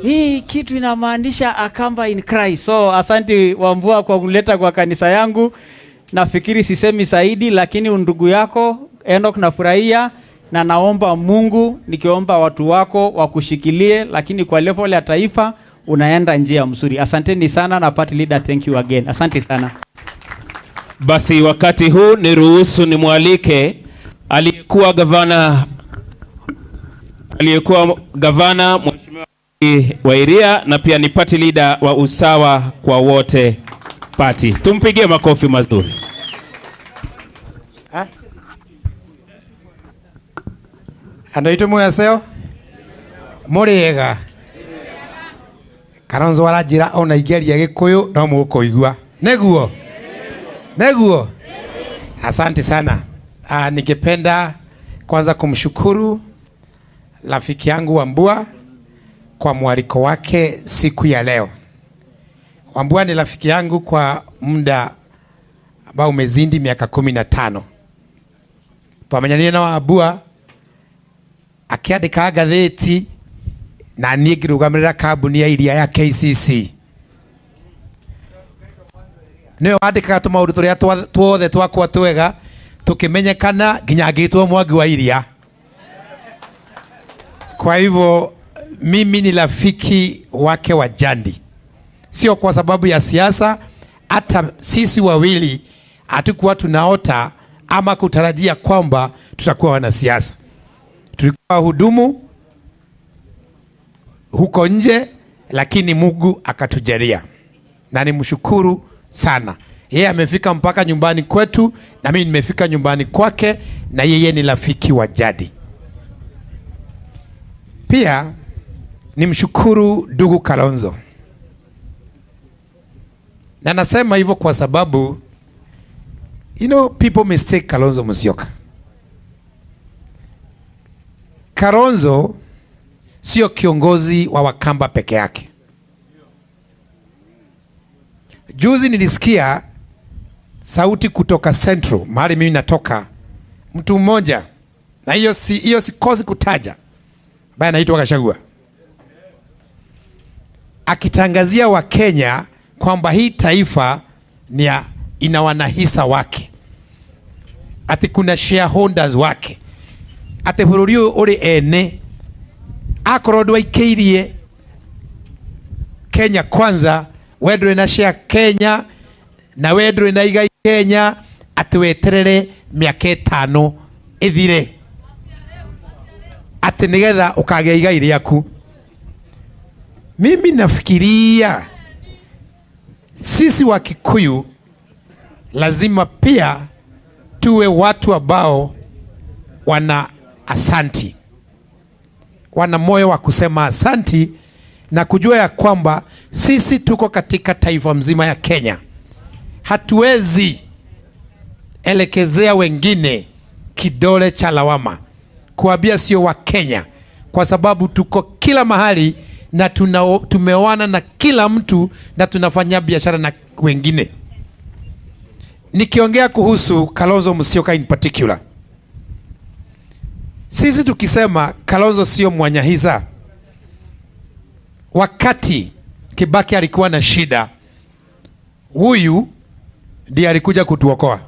Hii kitu inamaanisha Akamba in Christ. So asante Wambua kwa kuleta kwa kanisa yangu. Nafikiri sisemi zaidi, lakini undugu yako Enoch nafurahia, na naomba Mungu, nikiomba watu wako wakushikilie, lakini kwa level ya taifa unaenda njia mzuri. Asanteni sana, na party leader, thank you again. Asante sana. Basi wakati huu niruhusu nimwalike aliyekuwa gavana wa Iria na pia ni party leader wa Usawa kwa Wote Party. Tumpigie makofi mazuri. Andoito mwaseo muriega Kalonzo arajira ona igeria Gikuyu no mukuigua neguo. Asante sana. Ningependa kwanza kumshukuru rafiki yangu Wambua kwa mwaliko wake siku ya leo. Wambua ni rafiki yangu kwa muda ambao umezindi miaka 15. Twamenyania na Wambua akiandika gatheti na niĩ ngĩrũgamĩrĩra kambuni ya iria ya KCC. Nĩwe wandĩkaga tũmaũndũ tũrĩa tuothe twakwa twega tũkĩmenyekana nginya ngĩtwo Mwangi wa Iria. Kwa hivyo mimi ni rafiki wake wa jadi, sio kwa sababu ya siasa. Hata sisi wawili hatukuwa tunaota ama kutarajia kwamba tutakuwa wanasiasa. Tulikuwa hudumu huko nje, lakini Mungu akatujalia na nimshukuru sana. Yeye amefika mpaka nyumbani kwetu na mimi nimefika nyumbani kwake, na yeye ni rafiki wa jadi. Pia nimshukuru ndugu Kalonzo, na nasema hivyo kwa sababu people mistake Kalonzo Musyoka. Kalonzo sio kiongozi wa Wakamba peke yake. Juzi nilisikia sauti kutoka Central, mahali mimi natoka, mtu mmoja, na hiyo sikosi kutaja, ambaye anaitwa Gachagua, akitangazia Wakenya kwamba hii taifa ina wanahisa wake, ati kuna shareholders wake, ati bũrũri ũrĩ ene akorwo ndwaikĩirie Kenya kwanza, we ndũrĩ na share Kenya na we ndũrĩ na igai Kenya, ati weterere mĩaka 5 ĩthire ati nigetha ũkagĩa igai rĩaku. Mimi nafikiria sisi wa Kikuyu lazima pia tuwe watu ambao wana asanti, wana moyo wa kusema asanti na kujua ya kwamba sisi tuko katika taifa mzima ya Kenya. Hatuwezi elekezea wengine kidole cha lawama kuambia sio wa Kenya, kwa sababu tuko kila mahali na tumeoana na kila mtu na tunafanya biashara na wengine. Nikiongea kuhusu Kalonzo Musyoka in particular, sisi tukisema Kalonzo sio mwanyahiza, wakati Kibaki alikuwa na shida, huyu ndiye alikuja kutuokoa.